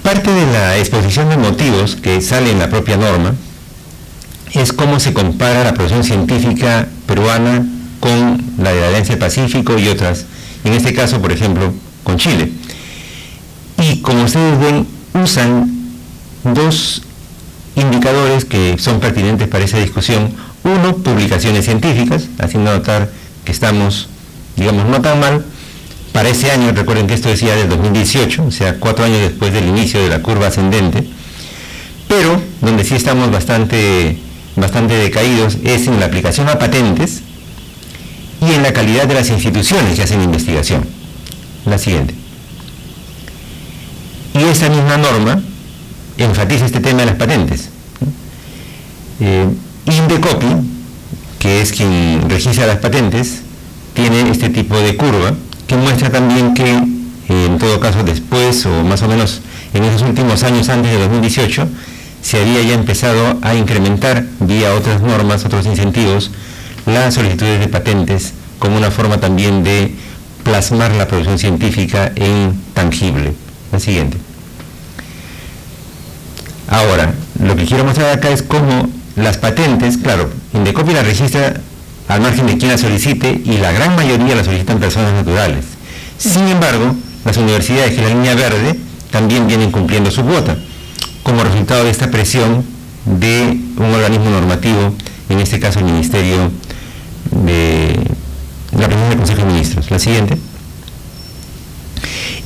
Parte de la exposición de motivos que sale en la propia norma es cómo se compara la producción científica peruana con la de la Alianza del Pacífico y otras, en este caso, por ejemplo, con Chile. Y como ustedes ven, usan dos indicadores que son pertinentes para esa discusión. Uno, publicaciones científicas, haciendo notar que estamos, digamos, no tan mal. Para ese año, recuerden que esto decía del 2018, o sea, 4 años después del inicio de la curva ascendente, pero donde sí estamos bastante decaídos es en la aplicación a patentes y en la calidad de las instituciones que hacen investigación. La siguiente. Y esta misma norma enfatiza este tema de las patentes. Indecopi, que es quien registra las patentes, tiene este tipo de curva, que muestra también que en todo caso después, o más o menos en esos últimos años antes de 2018, se había ya empezado a incrementar vía otras normas, otros incentivos, las solicitudes de patentes como una forma también de plasmar la producción científica en tangible. La siguiente. Ahora, lo que quiero mostrar acá es cómo las patentes, claro, Indecopi la registra al margen de quien la solicite y la gran mayoría la solicitan personas naturales. Sin embargo, las universidades, que la línea verde, también vienen cumpliendo su cuota, como resultado de esta presión de un organismo normativo, en este caso el Ministerio de la Presidencia del Consejo de Ministros. La siguiente.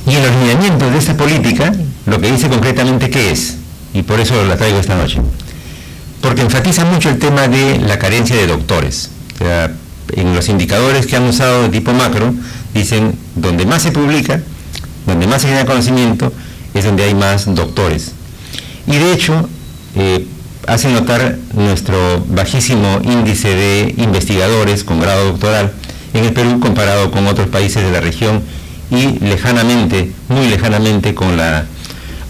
Y en los lineamientos de esta política, lo que dice concretamente qué es, y por eso la traigo esta noche, porque enfatiza mucho el tema de la carencia de doctores. O sea, en los indicadores que han usado de tipo macro, dicen, donde más se publica, donde más se genera conocimiento, es donde hay más doctores. Y de hecho, hace notar nuestro bajísimo índice de investigadores con grado doctoral en el Perú comparado con otros países de la región y lejanamente, muy lejanamente con la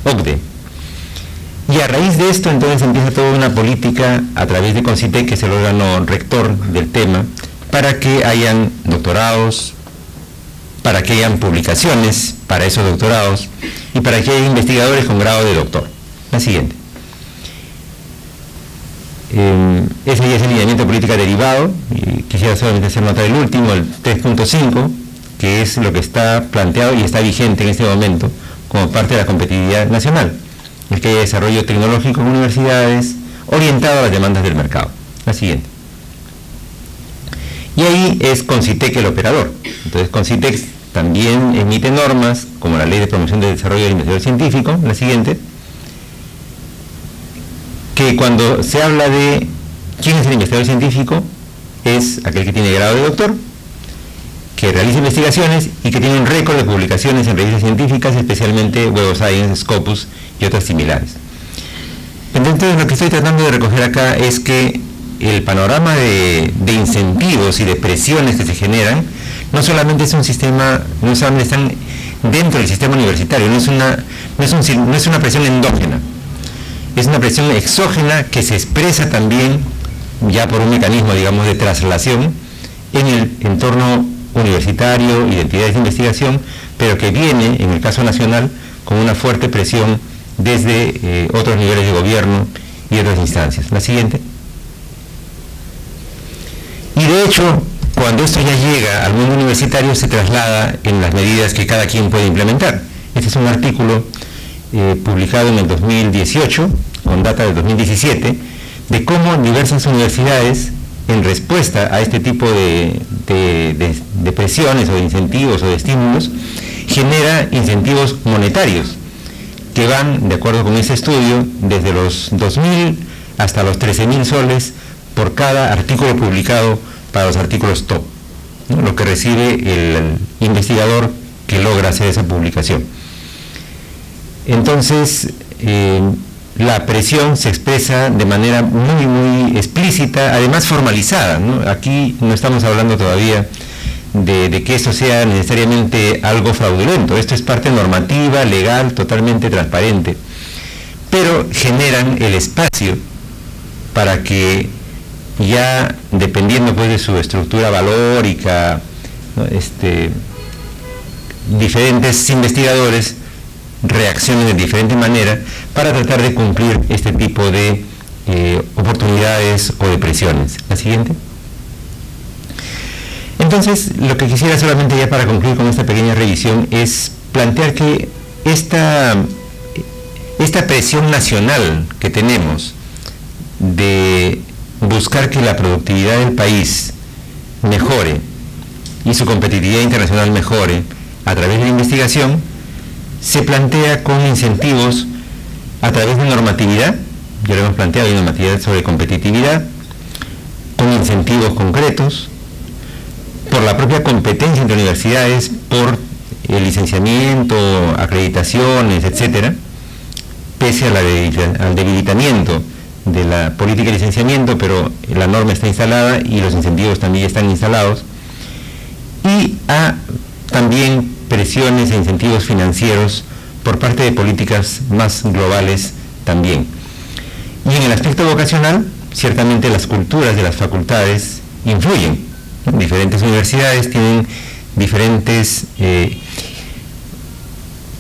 OCDE. Y a raíz de esto entonces empieza toda una política a través de CONCITEC, que es el órgano rector del tema, para que hayan doctorados, para que hayan publicaciones para esos doctorados y para que haya investigadores con grado de doctor. La siguiente. Ese ya es el lineamiento de política derivado, y quisiera solamente hacer notar el último, el 3.5, que es lo que está planteado y está vigente en este momento como parte de la competitividad nacional, el que haya desarrollo tecnológico en universidades orientado a las demandas del mercado. La siguiente. Y ahí es CONCITEC el operador. Entonces CONCITEC también emite normas como la Ley de Promoción del Desarrollo del Investigador Científico, la siguiente, que cuando se habla de quién es el investigador científico, es aquel que tiene grado de doctor, que realiza investigaciones y que tiene un récord de publicaciones en revistas científicas, especialmente Web of Science, Scopus y otras similares. Entonces lo que estoy tratando de recoger acá es que el panorama de incentivos y de presiones que se generan no solamente es un sistema, no solamente están dentro del sistema universitario, no es una presión endógena, es una presión exógena que se expresa también ya por un mecanismo, digamos, de traslación en el entorno universitario y de entidades de investigación, pero que viene, en el caso nacional, con una fuerte presión desde otros niveles de gobierno y otras instancias. La siguiente. Y de hecho, cuando esto ya llega al mundo universitario, se traslada en las medidas que cada quien puede implementar. Este es un artículo publicado en el 2018, con data del 2017, de cómo diversas universidades, en respuesta a este tipo de presiones o de incentivos o de estímulos, genera incentivos monetarios que van, de acuerdo con ese estudio, desde los 2.000 hasta los 13.000 soles por cada artículo publicado para los artículos top, ¿no? Lo que recibe el investigador que logra hacer esa publicación. Entonces, la presión se expresa de manera muy, muy explícita, además formalizada, ¿no? Aquí no estamos hablando todavía de que esto sea necesariamente algo fraudulento. Esto es parte normativa, legal, totalmente transparente, pero generan el espacio para que ya, dependiendo pues de su estructura valórica, ¿no? Diferentes investigadores reaccionen de diferente manera para tratar de cumplir este tipo de oportunidades o de presiones. La siguiente. Entonces, lo que quisiera solamente ya para concluir con esta pequeña revisión es plantear que esta presión nacional que tenemos de buscar que la productividad del país mejore y su competitividad internacional mejore a través de la investigación, se plantea con incentivos a través de normatividad. Ya lo hemos planteado, hay normatividad sobre competitividad, con incentivos concretos, por la propia competencia entre universidades, por el licenciamiento, acreditaciones, etcétera, pese al debilitamiento de la política de licenciamiento, pero la norma está instalada y los incentivos también están instalados, y a también presiones e incentivos financieros por parte de políticas más globales también. Y en el aspecto vocacional, ciertamente las culturas de las facultades influyen. Diferentes universidades tienen diferentes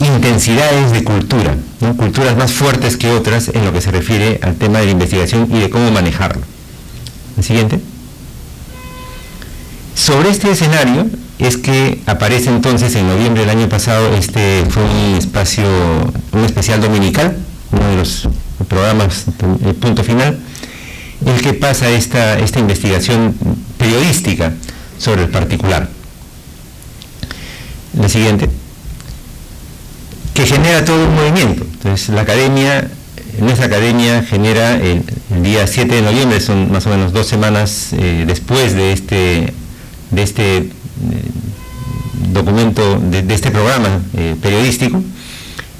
intensidades de cultura, ¿no? Culturas más fuertes que otras en lo que se refiere al tema de la investigación y de cómo manejarlo. El siguiente. Sobre este escenario es que aparece entonces en noviembre del año pasado, fue un especial dominical, uno de los programas, el punto final, el que pasa esta investigación periodística sobre el particular. La siguiente, que genera todo un movimiento. Entonces nuestra academia genera el día 7 de noviembre, son más o menos 2 semanas después de este documento, de este programa periodístico,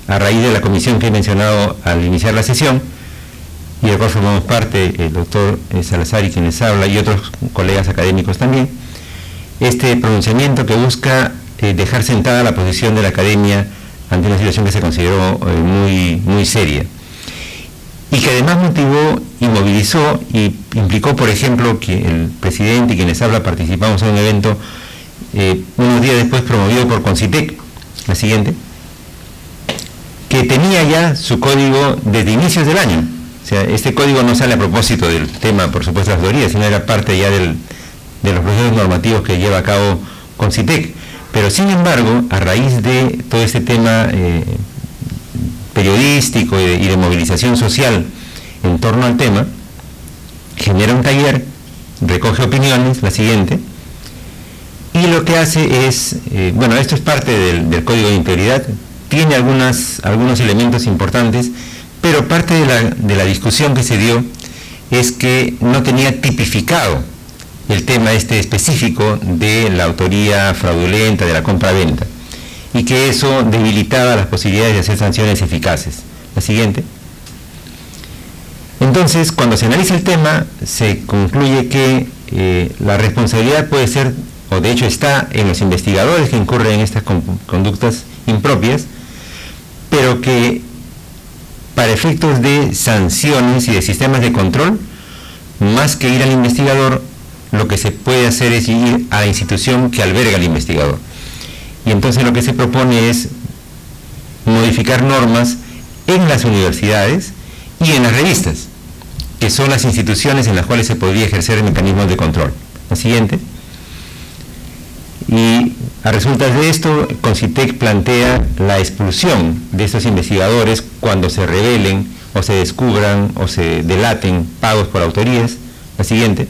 a raíz de la comisión que he mencionado al iniciar la sesión, y de cual formamos parte el doctor Salazar y quienes habla, y otros colegas académicos también, este pronunciamiento que busca dejar sentada la posición de la academia ante una situación que se consideró muy seria, y que además motivó y movilizó y implicó, por ejemplo, que el presidente y quienes habla participamos en un evento unos días después promovido por Concitec, la siguiente, que tenía ya su código desde inicios del año. O sea, este código no sale a propósito del tema, por supuesto, de las teorías, sino era parte ya de los procesos normativos que lleva a cabo Concitec. Pero sin embargo, a raíz de todo este tema periodístico y de movilización social en torno al tema, genera un taller, recoge opiniones, la siguiente, y lo que hace es, esto es parte del Código de Integridad, tiene algunos elementos importantes, pero parte de la discusión que se dio es que no tenía tipificado el tema específico de la autoría fraudulenta, de la compra-venta, y que eso debilitaba las posibilidades de hacer sanciones eficaces. La siguiente. Entonces, cuando se analiza el tema, se concluye que la responsabilidad puede ser, o de hecho está, en los investigadores que incurren en estas conductas impropias, pero que para efectos de sanciones y de sistemas de control, más que ir al investigador, lo que se puede hacer es ir a la institución que alberga al investigador. Y entonces lo que se propone es modificar normas en las universidades y en las revistas, que son las instituciones en las cuales se podría ejercer mecanismos de control. La siguiente. Y a resultas de esto, Concitec plantea la expulsión de estos investigadores cuando se revelen o se descubran o se delaten pagos por autorías. La siguiente.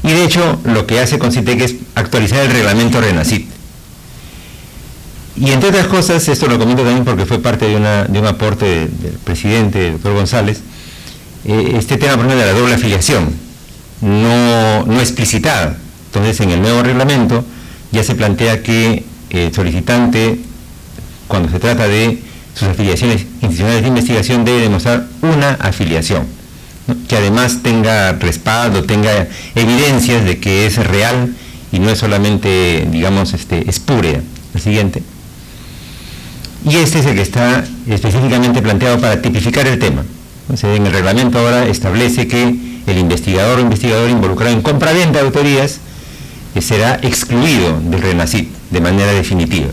Y de hecho, lo que hace Concitec es actualizar el reglamento RENACYT. Y entre otras cosas, esto lo comento también porque fue parte de un aporte del presidente, el doctor González, este tema, por ejemplo, de la doble afiliación, no explicitada. Entonces, en el nuevo reglamento ya se plantea que el solicitante, cuando se trata de sus afiliaciones institucionales de investigación, debe demostrar una afiliación, ¿no? Que además tenga respaldo, tenga evidencias de que es real y no es solamente, digamos, espúrea. La siguiente. Y este es el que está específicamente planteado para tipificar el tema. O sea, en el reglamento ahora establece que el investigador o investigador involucrado en compra-venta de autorías será excluido del RENACYT de manera definitiva.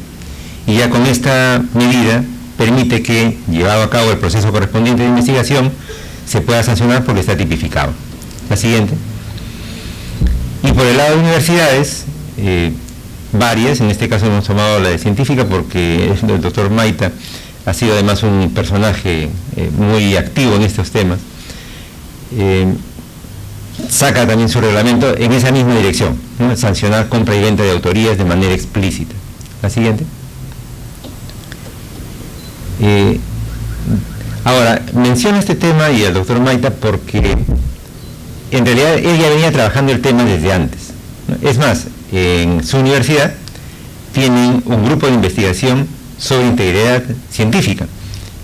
Y ya con esta medida permite que, llevado a cabo el proceso correspondiente de investigación, se pueda sancionar porque está tipificado. La siguiente. Y por el lado de universidades, varias, en este caso hemos tomado la de científica porque el doctor Maita ha sido además un personaje muy activo en estos temas, saca también su reglamento en esa misma dirección, ¿no? Sancionar compra y venta de autorías de manera explícita. La siguiente. Ahora, menciono este tema y al doctor Maita porque en realidad él ya venía trabajando el tema desde antes, ¿no? Es más, en su universidad tienen un grupo de investigación sobre integridad científica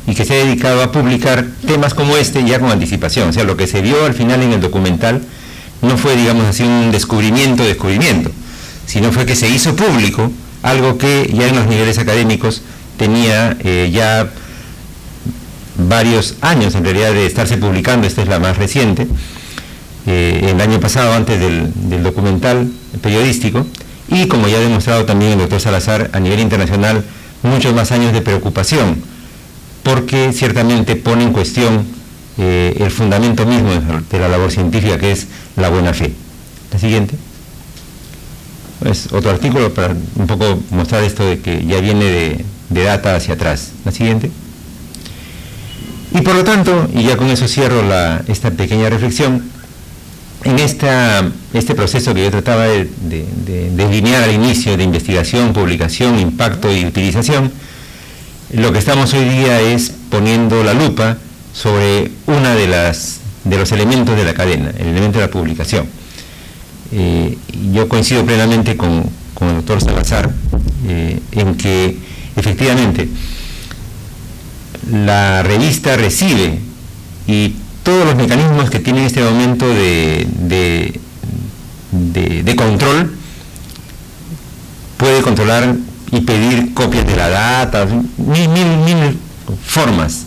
y que se ha dedicado a publicar temas como este ya con anticipación. O sea, lo que se vio al final en el documental no fue, digamos así, un descubrimiento, sino fue que se hizo público algo que ya en los niveles académicos tenía ya varios años en realidad de estarse publicando. Esta es la más reciente, el año pasado, antes del documental periodístico, y como ya ha demostrado también el doctor Salazar, a nivel internacional, muchos más años de preocupación, porque ciertamente pone en cuestión el fundamento mismo de la labor científica, que es la buena fe. La siguiente. Es otro artículo para un poco mostrar esto de que ya viene de data hacia atrás. La siguiente. Y por lo tanto, y ya con eso cierro esta pequeña reflexión, en este proceso que yo trataba de delinear al inicio, de investigación, publicación, impacto y utilización, lo que estamos hoy día es poniendo la lupa sobre una de los elementos de la cadena, el elemento de la publicación. Yo coincido plenamente con el doctor Salazar en que efectivamente la revista recibe, y todos los mecanismos que tiene en este momento de control, puede controlar y pedir copias de la data, mil formas,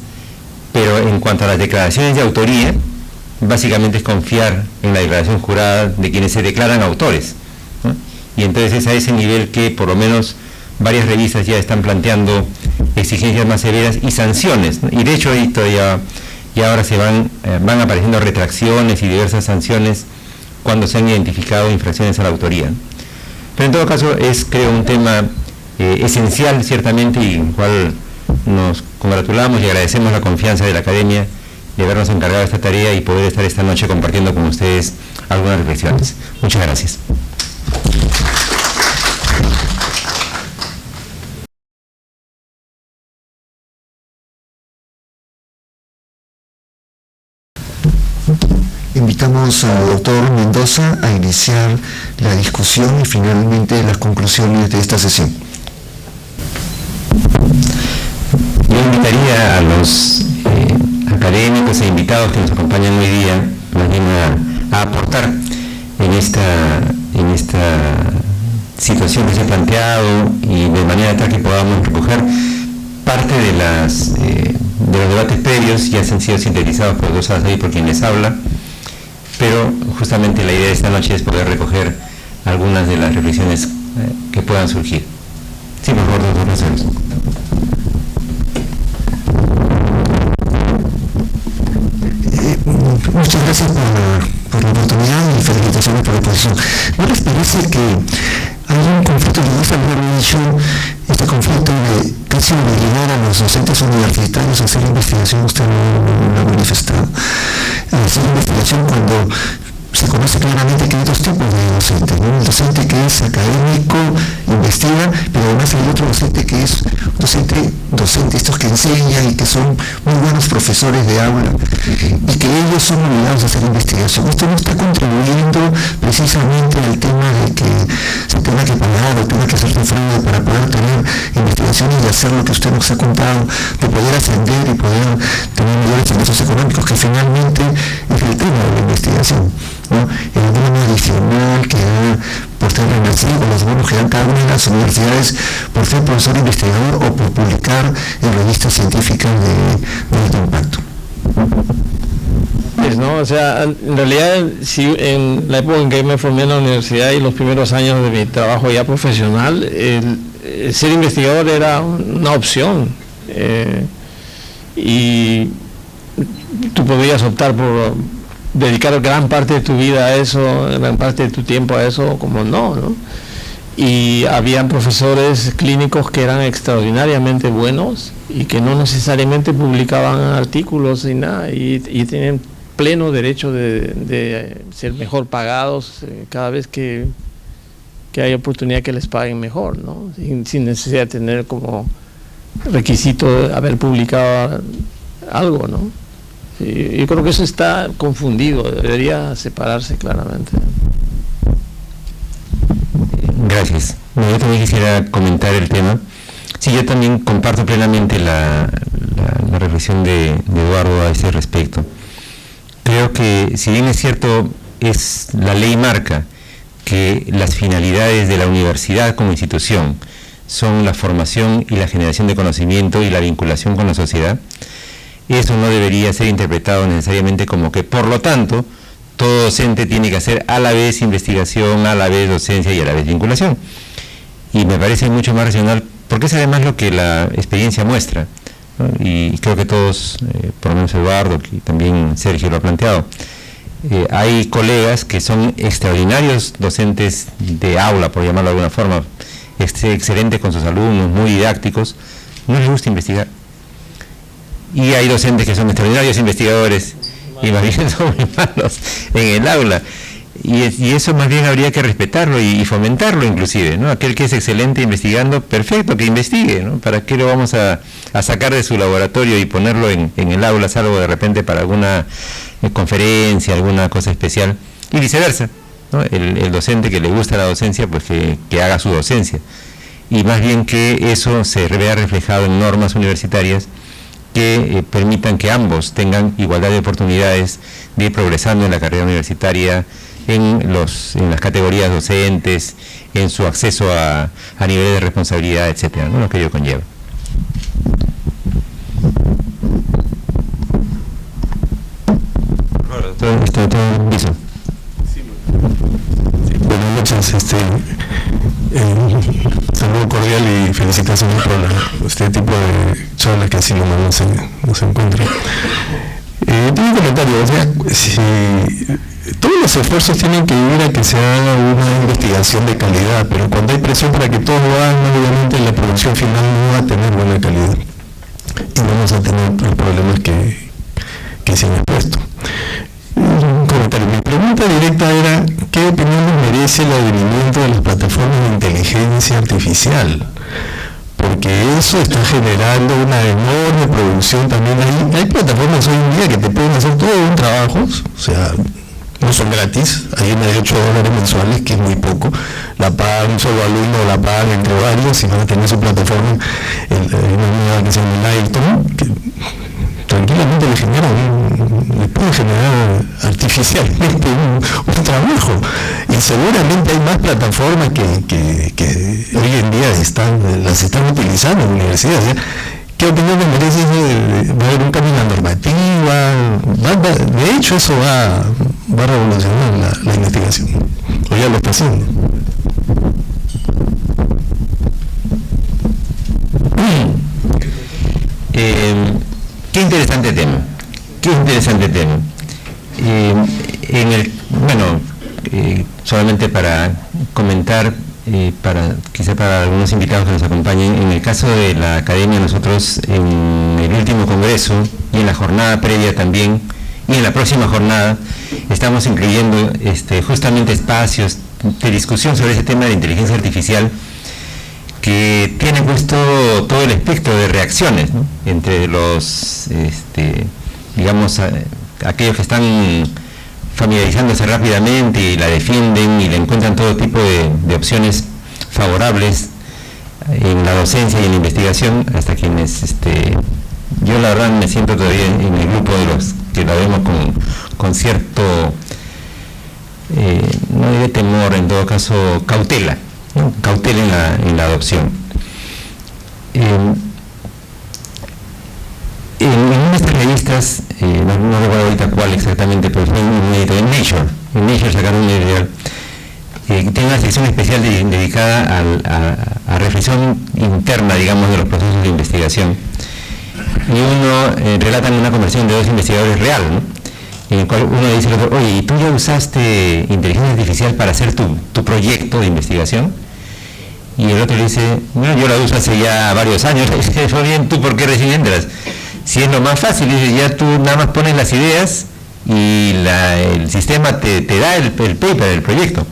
pero en cuanto a las declaraciones de autoría, básicamente es confiar en la declaración jurada de quienes se declaran autores, ¿no? Y entonces es a ese nivel que por lo menos varias revistas ya están planteando exigencias más severas y sanciones, ¿no? Y de hecho ahí todavía y ahora van apareciendo retracciones y diversas sanciones cuando se han identificado infracciones a la autoría. Pero en todo caso es, creo, un tema esencial ciertamente, y en el cual nos congratulamos y agradecemos la confianza de la Academia de habernos encargado de esta tarea y poder estar esta noche compartiendo con ustedes algunas reflexiones. Muchas gracias. Invitamos al doctor Mendoza a iniciar la discusión y finalmente las conclusiones de esta sesión. Yo invitaría a los académicos e invitados que nos acompañan hoy día a aportar en esta situación que se ha planteado, y de manera tal que podamos recoger parte de los debates previos. Ya se han sido sintetizados por dos horas ahí por quien les habla, pero justamente la idea de esta noche es poder recoger algunas de las reflexiones que puedan surgir. Sí, por favor, doctor Rosario. Muchas gracias por la oportunidad y felicitaciones por la exposición. ¿No les parece que hay un conflicto, yo he dicho, este conflicto de casi obligar a los docentes universitarios a hacer investigación? Usted lo ha manifestado, a hacer investigación cuando se conoce claramente que hay dos tipos de docente, ¿no? El docente que es académico, investiga, pero además hay otro docente que es docente, estos que enseñan y que son muy buenos profesores de aula, y que ellos son obligados a hacer investigación. Esto no está contribuyendo precisamente al tema de que se tenga que pagar o tenga que hacer fraude para poder tener investigaciones y hacer lo que usted nos ha contado, de poder ascender y poder tener mayores ingresos económicos, que finalmente es el tema de la investigación, ¿no? El bono adicional que da por ser renacido, los bonos que dan cada una de las universidades por ser profesor investigador o por publicar en revistas científicas de alto impacto. Pues no, o sea, en realidad, sí, en la época en que me formé en la universidad y los primeros años de mi trabajo ya profesional, el ser investigador era una opción, y tú podías optar por dedicar gran parte de tu vida a eso, gran parte de tu tiempo a eso, como no. Y habían profesores clínicos que eran extraordinariamente buenos y que no necesariamente publicaban artículos ni nada, y tienen pleno derecho de ser mejor pagados cada vez que hay oportunidad que les paguen mejor, ¿no? Sin necesidad de tener como requisito haber publicado algo, ¿no? Yo creo que eso está confundido, debería separarse claramente. Gracias. Yo también quisiera comentar el tema. Sí, yo también comparto plenamente la reflexión de Eduardo a ese respecto. Creo que, si bien es cierto, la ley marca que las finalidades de la universidad como institución son la formación y la generación de conocimiento y la vinculación con la sociedad, eso no debería ser interpretado necesariamente como que, por lo tanto, todo docente tiene que hacer a la vez investigación, a la vez docencia y a la vez vinculación. Y me parece mucho más racional, porque es además lo que la experiencia muestra, ¿no? Y creo que todos, por lo menos Eduardo, que también Sergio lo ha planteado, hay colegas que son extraordinarios docentes de aula, por llamarlo de alguna forma, excelentes con sus alumnos, muy didácticos, no les gusta investigar. Y hay docentes que son extraordinarios investigadores y más bien son muy malos en el aula. Y eso más bien habría que respetarlo y fomentarlo inclusive, ¿no? Aquel que es excelente investigando, perfecto, que investigue, ¿no? ¿Para qué lo vamos a sacar de su laboratorio y ponerlo en el aula, salvo de repente para alguna conferencia, alguna cosa especial? Y viceversa, ¿no? El docente que le gusta la docencia, pues que haga su docencia. Y más bien que eso se vea reflejado en normas universitarias que permitan que ambos tengan igualdad de oportunidades de ir progresando en la carrera universitaria, en las categorías docentes, en su acceso a niveles de responsabilidad, etcétera, ¿no? Lo que ello conlleva. Buenas noches, saludo cordial y felicitaciones por este tipo de charlas que así nomás no se encuentran. Tengo un comentario, o sea, si todos los esfuerzos tienen que ir a que se haga una investigación de calidad, pero cuando hay presión para que todos lo hagan, obviamente la producción final no va a tener buena calidad y vamos a tener los problemas que se han expuesto. Un comentario. Mi pregunta directa era, ¿qué opinión les merece el advenimiento de las plataformas de inteligencia artificial? Porque eso está generando una enorme producción también. Hay plataformas hoy en día que te pueden hacer todo un trabajo, o sea, no son gratis, hay una de $8 mensuales, que es muy poco, la pagan un solo alumno, la pagan entre varios, y van a tener su plataforma, una que se llama Lighton, que tranquilamente le puede generar artificialmente un trabajo, y seguramente hay más plataformas que hoy en día las están utilizando en universidades. ¿Ya? ¿Qué opinión me merece eso? ¿Va a haber un cambio en la normativa? De hecho, eso va a revolucionar la investigación, o ya lo está haciendo. Qué interesante tema. Solamente para comentar, quizá para algunos invitados que nos acompañen, en el caso de la academia, nosotros en el último congreso y en la jornada previa también, y en la próxima jornada, estamos incluyendo justamente espacios de discusión sobre ese tema de inteligencia artificial, que tiene puesto todo el espectro de reacciones, ¿no? Entre los, aquellos que están familiarizándose rápidamente y la defienden y le encuentran todo tipo de opciones favorables en la docencia y en la investigación, hasta quienes, yo la verdad me siento todavía en el grupo de los que la vemos con cierto, no diré temor, en todo caso cautela, ¿no? Cautela en la adopción. En una de estas revistas, no recuerdo ahorita cuál exactamente, pero fue un editorial en Nature sacaron un editorial que tiene una sección especial dedicada a reflexión interna, digamos, de los procesos de investigación. Y uno relatan una conversación de dos investigadores real, ¿no? En el cual uno dice al otro: oye, ¿y tú ya usaste inteligencia artificial para hacer tu proyecto de investigación? Y el otro le dice: bueno, yo la uso hace ya varios años. Le dice: bien, ¿tú por qué recién entras? Si es lo más fácil, dice, ya tú nada más pones las ideas y el sistema te da el paper, el proyecto.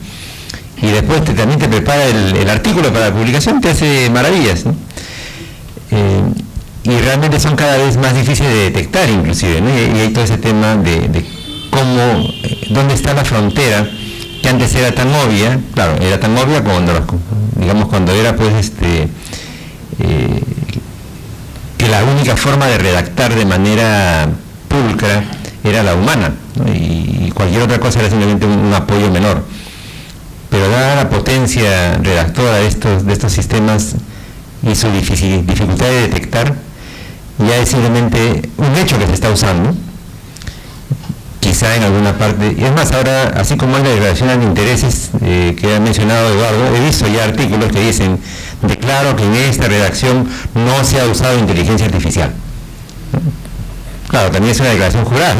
Y después también te prepara el artículo para la publicación, te hace maravillas, ¿no? Y realmente son cada vez más difíciles de detectar, inclusive, ¿no? Y hay todo ese tema de cómo, dónde está la frontera, que antes era tan obvia. Claro, era tan obvia cuando era pues que la única forma de redactar de manera pulcra era la humana, ¿no? Y cualquier otra cosa era simplemente un apoyo menor. pero dada la potencia redactora de estos sistemas y su dificultad de detectar, ya es simplemente un hecho que se está usando, quizá en alguna parte, y es más, ahora, así como es la declaración de intereses que ha mencionado Eduardo, he visto ya artículos que dicen, declaro que en esta redacción no se ha usado inteligencia artificial. Claro, también es una declaración jurada,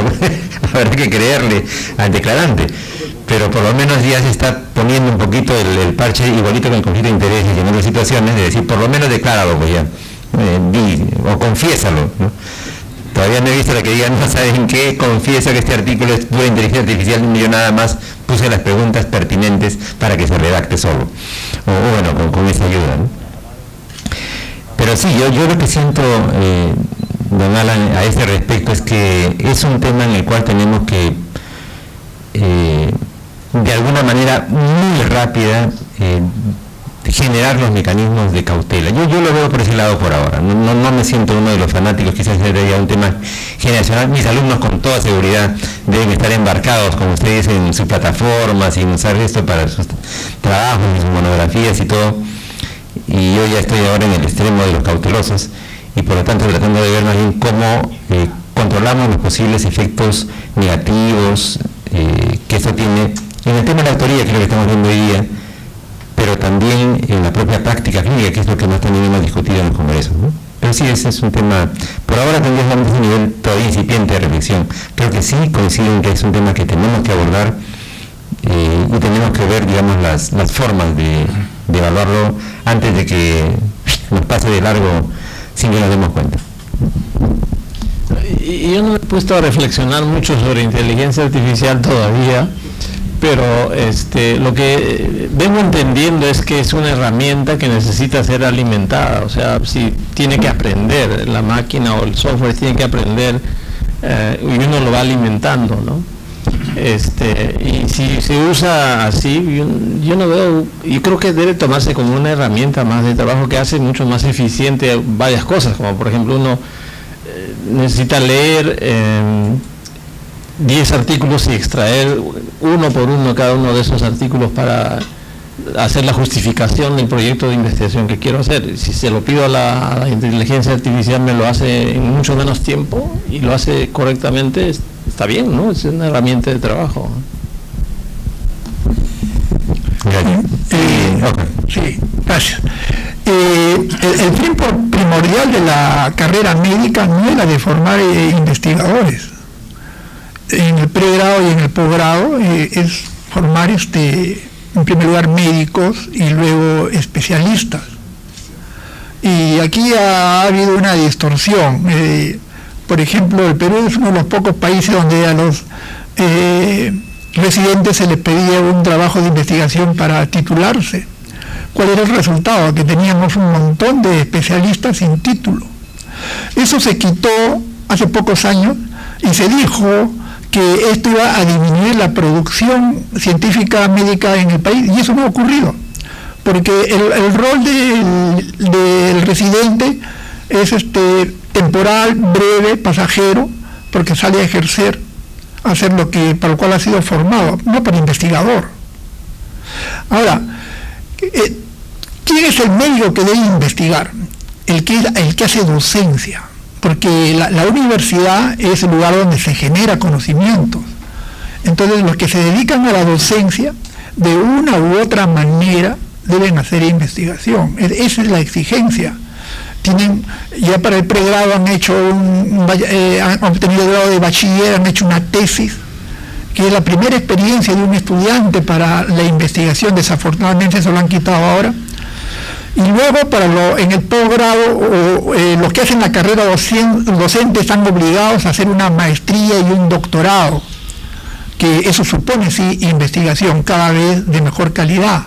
habrá que creerle al declarante, pero por lo menos ya se está poniendo un poquito el parche igualito con el conflicto de intereses y en otras situaciones, de decir, por lo menos decláralo, pues ya, o confiésalo, ¿no? Todavía no he visto la que diga, no saben qué, confieso que este artículo es pura inteligencia artificial, yo nada más puse las preguntas pertinentes para que se redacte solo, o bueno, con esa ayuda, ¿no? Pero sí, yo lo que siento, don Alan, a este respecto es que es un tema en el cual tenemos que, de alguna manera muy rápida, generar los mecanismos de cautela. Yo lo veo por ese lado por ahora. No me siento uno de los fanáticos, quizás sería un tema generacional. Mis alumnos con toda seguridad deben estar embarcados, como ustedes, en sus plataformas y usar esto para sus trabajos, sus monografías y todo. Y yo ya estoy ahora en el extremo de los cautelosos y por lo tanto tratando de ver más bien cómo controlamos los posibles efectos negativos que esto tiene en el tema de la autoría, que es lo que estamos viendo hoy día, pero también en la propia práctica clínica, que es lo que más también hemos discutido en los congresos, ¿no? Pero sí, ese es un tema, por ahora tendríamos un nivel todavía incipiente de reflexión. Creo que sí coincido en que es un tema que tenemos que abordar y tenemos que ver, digamos, las formas de evaluarlo antes de que nos pase de largo sin que nos demos cuenta. Y yo no me he puesto a reflexionar mucho sobre inteligencia artificial todavía, pero lo que vengo entendiendo es que es una herramienta que necesita ser alimentada, o sea, si tiene que aprender, la máquina o el software tiene que aprender y uno lo va alimentando, ¿no? Y si se usa así, yo no veo, yo creo que debe tomarse como una herramienta más de trabajo que hace mucho más eficiente varias cosas, como por ejemplo uno necesita leer 10 artículos y extraer uno por uno cada uno de esos artículos para hacer la justificación del proyecto de investigación que quiero hacer. Si se lo pido a la inteligencia artificial, me lo hace en mucho menos tiempo y lo hace correctamente, está bien, ¿no? Es una herramienta de trabajo. Sí, gracias. El fin primordial de la carrera médica no es la de formar investigadores. En el pregrado y en el posgrado es formar en primer lugar médicos y luego especialistas. Y aquí ha habido una distorsión. Por ejemplo, el Perú es uno de los pocos países donde a los residentes se les pedía un trabajo de investigación para titularse. ¿Cuál era el resultado? Que teníamos un montón de especialistas sin título. Eso se quitó hace pocos años y se dijo que esto iba a disminuir la producción científica médica en el país, y eso no ha ocurrido, porque el rol del residente es temporal, breve, pasajero, porque sale a ejercer, a hacer para lo cual ha sido formado, no para investigador. Ahora, ¿quién es el médico que debe investigar? El que hace docencia. Porque la universidad es el lugar donde se genera conocimientos. Entonces los que se dedican a la docencia, de una u otra manera, deben hacer investigación. Esa es la exigencia. Ya para el pregrado han hecho han obtenido el grado de bachiller, han hecho una tesis, que es la primera experiencia de un estudiante para la investigación. Desafortunadamente eso lo han quitado ahora. Y luego en el posgrado, los que hacen la carrera docente están obligados a hacer una maestría y un doctorado, que eso supone sí investigación cada vez de mejor calidad.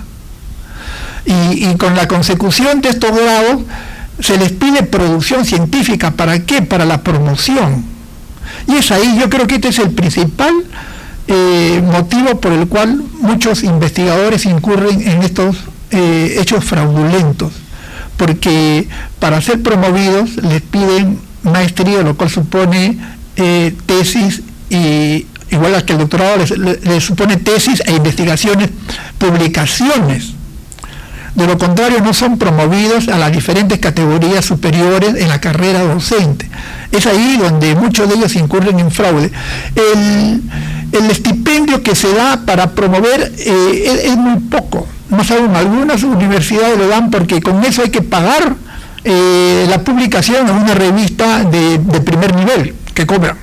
Y con la consecución de estos grados se les pide producción científica. ¿Para qué? Para la promoción. Y es ahí, yo creo que este es el principal motivo por el cual muchos investigadores incurren en estos hechos fraudulentos, porque para ser promovidos les piden maestría, lo cual supone tesis y igual a que el doctorado le supone tesis e investigaciones, publicaciones. De lo contrario, no son promovidos a las diferentes categorías superiores en la carrera docente. Es ahí donde muchos de ellos incurren en fraude. El estipendio que se da para promover es muy poco. Más aún, algunas universidades lo dan porque con eso hay que pagar la publicación en una revista de primer nivel que cobran,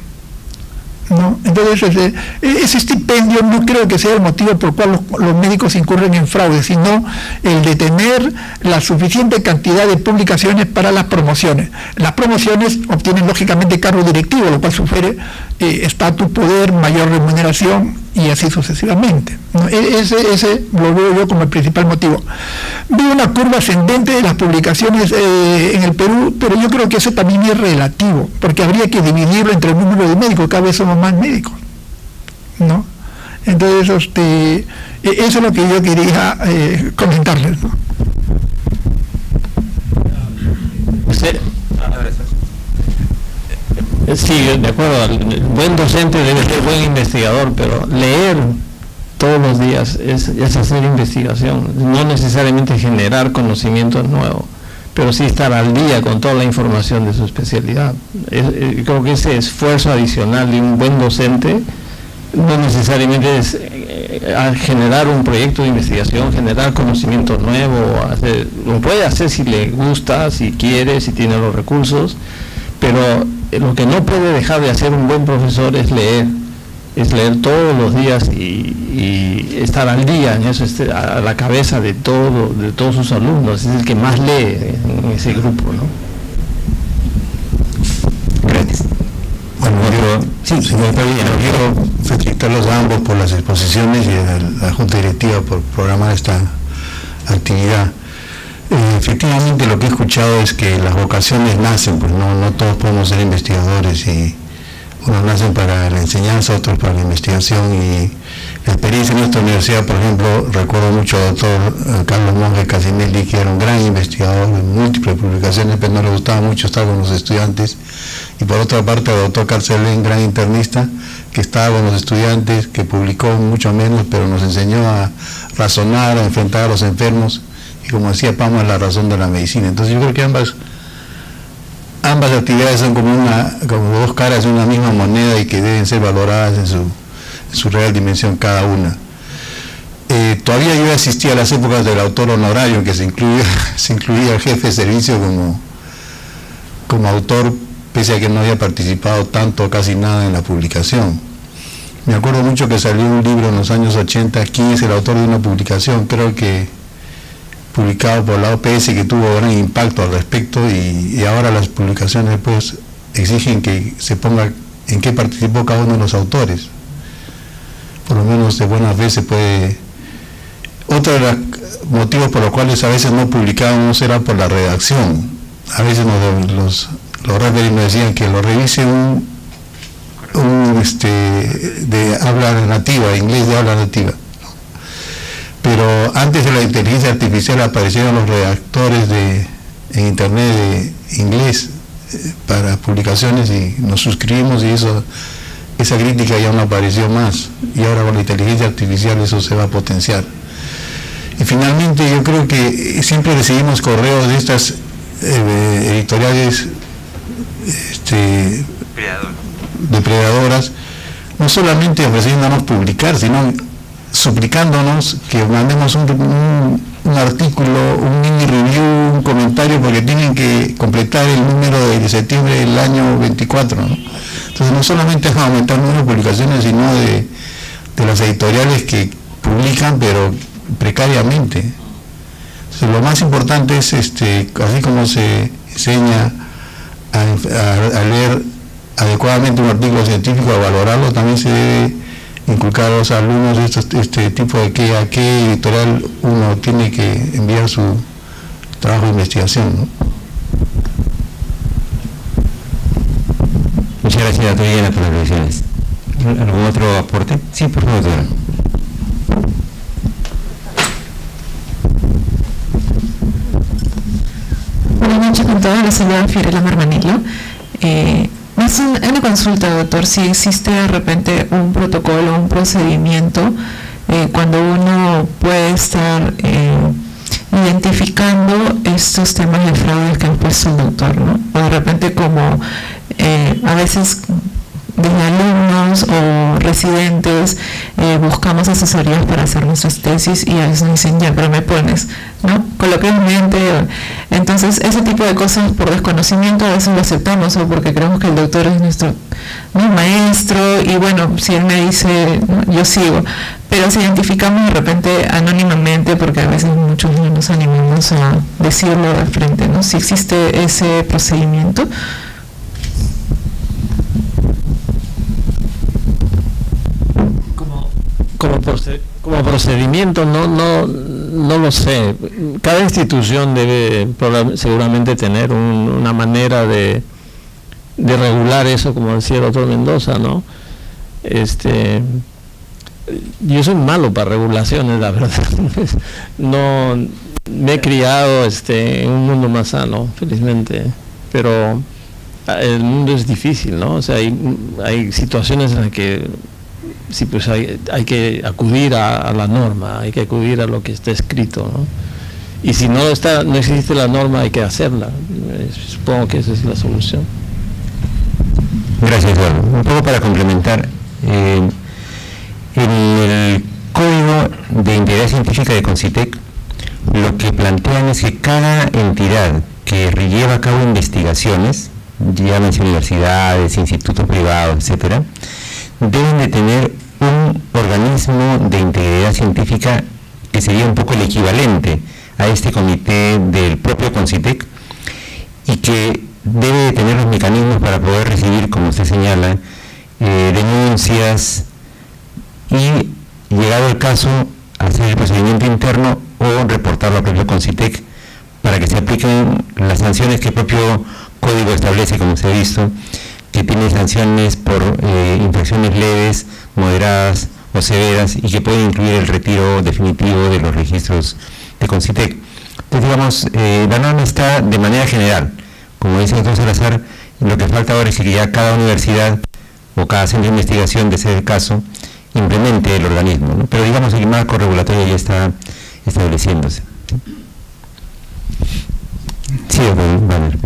¿no? Entonces ese estipendio no creo que sea el motivo por el cual los médicos incurren en fraude, sino el de tener la suficiente cantidad de publicaciones para las promociones. Las promociones obtienen lógicamente cargo directivo, lo cual sugiere estatus, poder, mayor remuneración y así sucesivamente, ¿no? Ese lo veo yo como el principal motivo. Veo una curva ascendente de las publicaciones en el Perú, pero yo creo que eso también es relativo, porque habría que dividirlo entre el número de médicos, cada vez somos más médicos, ¿no? Entonces, eso es lo que yo quería comentarles, ¿no? Sí, de acuerdo, el buen docente debe ser buen investigador, pero leer todos los días es hacer investigación, no necesariamente generar conocimientos nuevos, pero sí estar al día con toda la información de su especialidad. Creo que ese esfuerzo adicional de un buen docente no necesariamente es generar un proyecto de investigación, generar conocimiento nuevo, lo puede hacer si le gusta, si quiere, si tiene los recursos, pero lo que no puede dejar de hacer un buen profesor es leer todos los días y estar al día en eso, a la cabeza de todos sus alumnos, es el que más lee en ese grupo, ¿no? Gracias. Bueno, quiero felicitarlos a ambos por las exposiciones y a la Junta Directiva por programar esta actividad. Efectivamente, lo que he escuchado es que las vocaciones nacen, pues no todos podemos ser investigadores, y unos nacen para la enseñanza, otros para la investigación, y la experiencia en esta universidad, por ejemplo, recuerdo mucho al doctor Carlos Monge Casinelli, que era un gran investigador en múltiples publicaciones, pero no le gustaba mucho estar con los estudiantes, y por otra parte al doctor Carcelén, gran internista, que estaba con los estudiantes, que publicó mucho menos, pero nos enseñó a razonar, a enfrentar a los enfermos, y como decía Pamo, es la razón de la medicina. Entonces yo creo que ambas actividades son como dos caras de una misma moneda y que deben ser valoradas en su real dimensión cada una. Todavía yo asistí a las épocas del autor honorario, en que se incluía el jefe de servicio como autor, pese a que no había participado tanto o casi nada en la publicación. Me acuerdo mucho que salió un libro en los años 80, ¿quién es el autor de una publicación? Creo que publicado por la OPS, que tuvo gran impacto al respecto, y ahora las publicaciones pues exigen que se ponga en qué participó cada uno de los autores. Por lo menos de buena fe se puede. Otro de los motivos por los cuales a veces no publicábamos era por la redacción. A veces los referees nos decían que lo revise de habla nativa, inglés de habla nativa. Pero antes de la inteligencia artificial aparecieron los redactores en internet de inglés para publicaciones, y nos suscribimos, y esa crítica ya no apareció más, y ahora con la inteligencia artificial eso se va a potenciar. Y finalmente yo creo que siempre recibimos correos de estas editoriales depredadoras, no solamente ofreciéndonos publicar, sino suplicándonos que mandemos un artículo, un mini review, un comentario, porque tienen que completar el número de septiembre del año 24, ¿no? Entonces no solamente es aumentar el número de publicaciones, sino de las editoriales que publican, pero precariamente. Entonces, lo más importante es, así como se enseña a leer adecuadamente un artículo científico, a valorarlo, también se debe inculcar a los alumnos este tipo de a qué editorial uno tiene que enviar su trabajo de investigación, ¿no? Muchas gracias, doctora Diana, por las reflexiones. ¿Algún otro aporte? Sí, por favor, doctora. Buenas noches con todos, la señora Fiorella Marmanillo. Una consulta, doctor, si existe de repente un protocolo, un procedimiento, cuando uno puede estar identificando estos temas de fraudes que ha puesto el doctor, ¿no? O de repente como a veces desde alumnos o residentes buscamos asesorías para hacer nuestras tesis y a veces nos dicen, ya, pero me pones, ¿no? Coloquialmente. Entonces, ese tipo de cosas por desconocimiento a veces lo aceptamos o porque creemos que el doctor es nuestro maestro y bueno, si él me dice, ¿no?, yo sigo. Pero si identificamos de repente anónimamente, porque a veces muchos no nos animamos a decirlo de frente, ¿no? Si existe ese procedimiento. Como procedimiento no lo sé. Cada institución debe seguramente tener una manera de regular eso, como decía el doctor Mendoza, ¿no? Yo soy malo para regulaciones, la verdad. No me he criado en un mundo más sano, felizmente, pero el mundo es difícil, ¿no? O sea, hay situaciones en las que sí, pues hay que acudir a la norma, hay que acudir a lo que está escrito, ¿no? Y si no existe la norma, hay que hacerla. Supongo que esa es la solución. Gracias, Eduardo. Un poco para complementar, en el Código de Integridad Científica de CONCITEC, lo que plantean es que cada entidad que lleva a cabo investigaciones, llámense universidades, institutos privados, etcétera, deben de tener un organismo de integridad científica que sería un poco el equivalente a este comité del propio CONCITEC y que debe de tener los mecanismos para poder recibir, como usted señala, denuncias y, llegado el caso, hacer el procedimiento interno o reportarlo al propio CONCITEC para que se apliquen las sanciones que el propio código establece, como se ha visto, que tiene sanciones por infracciones leves, moderadas o severas y que puede incluir el retiro definitivo de los registros de CONCITEC. Entonces, digamos, la norma está de manera general. Como dice el doctor Salazar, lo que falta ahora es que ya cada universidad o cada centro de investigación, de ser el caso, implemente el organismo, ¿no? Pero digamos, el marco regulatorio ya está estableciéndose. Sí, Banner.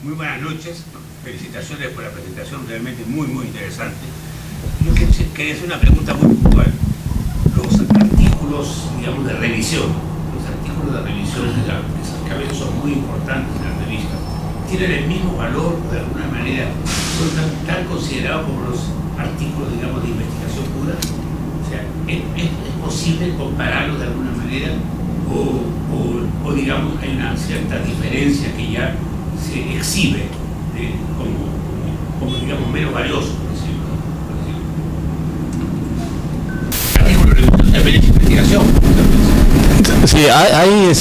Muy buenas noches. Felicitaciones por la presentación, realmente muy interesante. Yo quería hacer una pregunta muy puntual. Los artículos, digamos, de revisión, que a veces son muy importantes en la revista, ¿tienen el mismo valor de alguna manera? ¿Son tan considerados como los artículos, digamos, de investigación pura? O sea, ¿es posible compararlos de alguna manera? O digamos, hay una cierta diferencia que ya se exhibe como digamos, menos valioso, por decirlo. Artículo de investigación. Sí, hay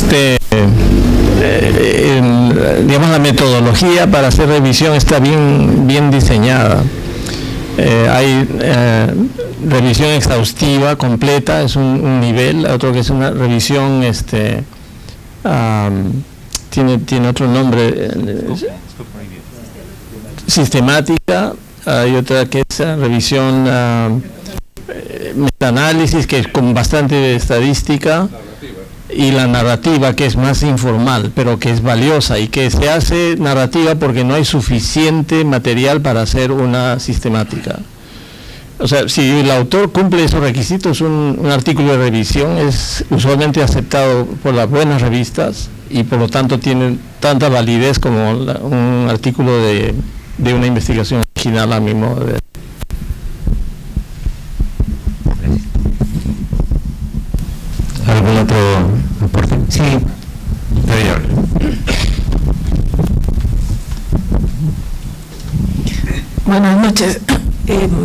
digamos, la metodología para hacer revisión está bien diseñada. Hay revisión exhaustiva, completa, es un nivel, otro que es una revisión, tiene otro nombre, sistemática, hay otra que es revisión metaanálisis, que es con bastante estadística, y la narrativa, que es más informal, pero que es valiosa y que se hace narrativa porque no hay suficiente material para hacer una sistemática. O sea, si el autor cumple esos requisitos, un artículo de revisión es usualmente aceptado por las buenas revistas y por lo tanto tiene tanta validez como un artículo de una investigación original, a mi modo de ver. ¿Algún otro aporte? Sí, Buenas noches.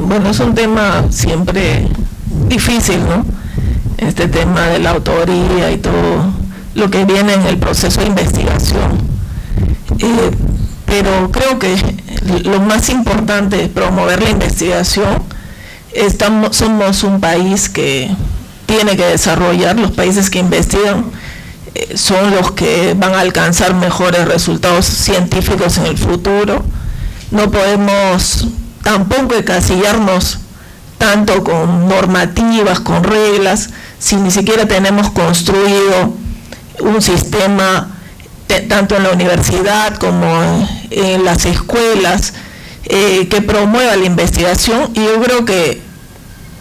Bueno, es un tema siempre difícil, ¿no? Este tema de la autoría y todo lo que viene en el proceso de investigación. Pero creo que lo más importante es promover la investigación. Somos un país que tiene que desarrollar, los países que investigan son los que van a alcanzar mejores resultados científicos en el futuro. no podemos tampoco encasillarnos tanto con normativas, con reglas, si ni siquiera tenemos construido un sistema tanto en la universidad como en las escuelas que promueva la investigación. Y yo creo que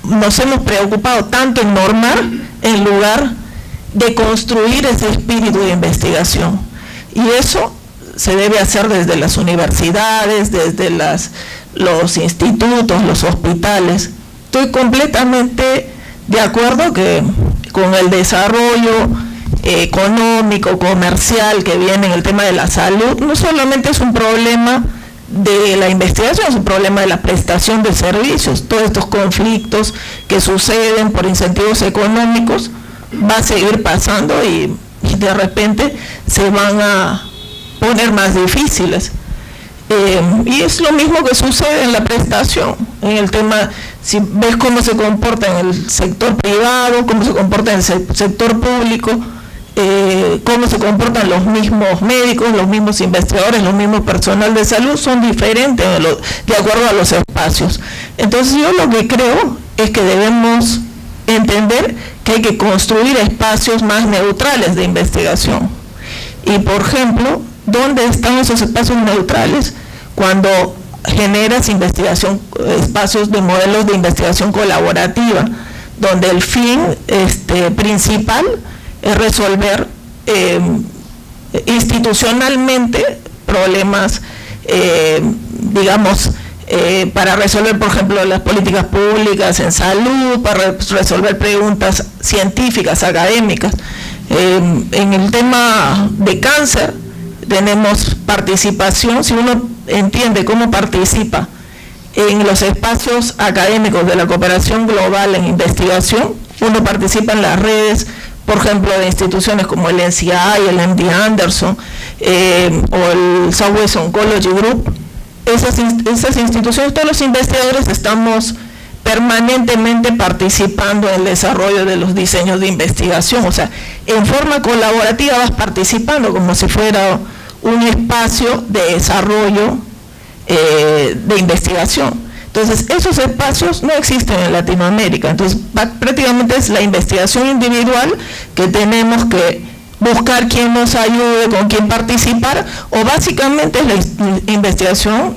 nos hemos preocupado tanto en normar en lugar de construir ese espíritu de investigación, y eso se debe hacer desde las universidades, desde los institutos, los hospitales. Estoy completamente de acuerdo que con el desarrollo económico, comercial que viene en el tema de la salud, no solamente es un problema de la investigación, es un problema de la prestación de servicios. Todos estos conflictos que suceden por incentivos económicos va a seguir pasando y de repente se van a poner más difíciles. Y es lo mismo que sucede en la prestación, en el tema, si ves cómo se comporta en el sector privado, cómo se comporta en el sector público, cómo se comportan los mismos médicos, los mismos investigadores, los mismos personal de salud, son diferentes de acuerdo a los espacios. Entonces yo lo que creo es que debemos entender que hay que construir espacios más neutrales de investigación. Y por ejemplo, ¿dónde están esos espacios neutrales? Cuando generas investigación, espacios de modelos de investigación colaborativa, donde el fin principal es resolver institucionalmente problemas, digamos, para resolver, por ejemplo, las políticas públicas en salud, para resolver preguntas científicas, académicas. En el tema de cáncer tenemos participación. Si uno entiende cómo participa en los espacios académicos de la cooperación global en investigación, uno participa en las redes, por ejemplo, de instituciones como el NCI, el MD Anderson o el Southwest Oncology Group. Esas instituciones, todos los investigadores estamos permanentemente participando en el desarrollo de los diseños de investigación. O sea, en forma colaborativa vas participando como si fuera un espacio de desarrollo de investigación. Entonces, esos espacios no existen en Latinoamérica. Entonces, prácticamente es la investigación individual que tenemos que buscar quién nos ayude, con quién participar, o básicamente es la investigación,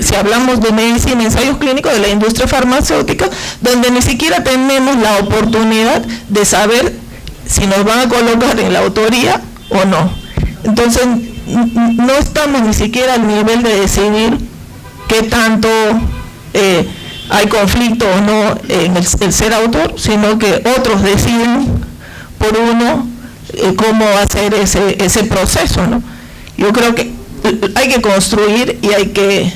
si hablamos de medicina, ensayos clínicos de la industria farmacéutica, donde ni siquiera tenemos la oportunidad de saber si nos van a colocar en la autoría o no. Entonces, no estamos ni siquiera al nivel de decidir qué tanto hay conflicto o no en el ser autor, sino que otros deciden por uno cómo hacer ese proceso, ¿no? Yo creo que hay que construir y hay que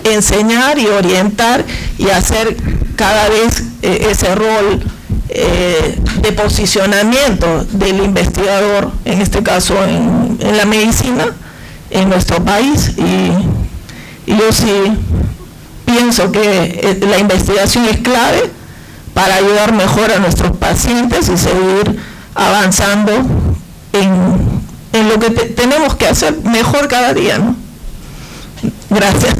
enseñar y orientar y hacer cada vez ese rol de posicionamiento del investigador, en este caso en la medicina, en nuestro país. Y yo sí pienso que la investigación es clave para ayudar mejor a nuestros pacientes y seguir avanzando en lo que tenemos que hacer mejor cada día, ¿no? Gracias.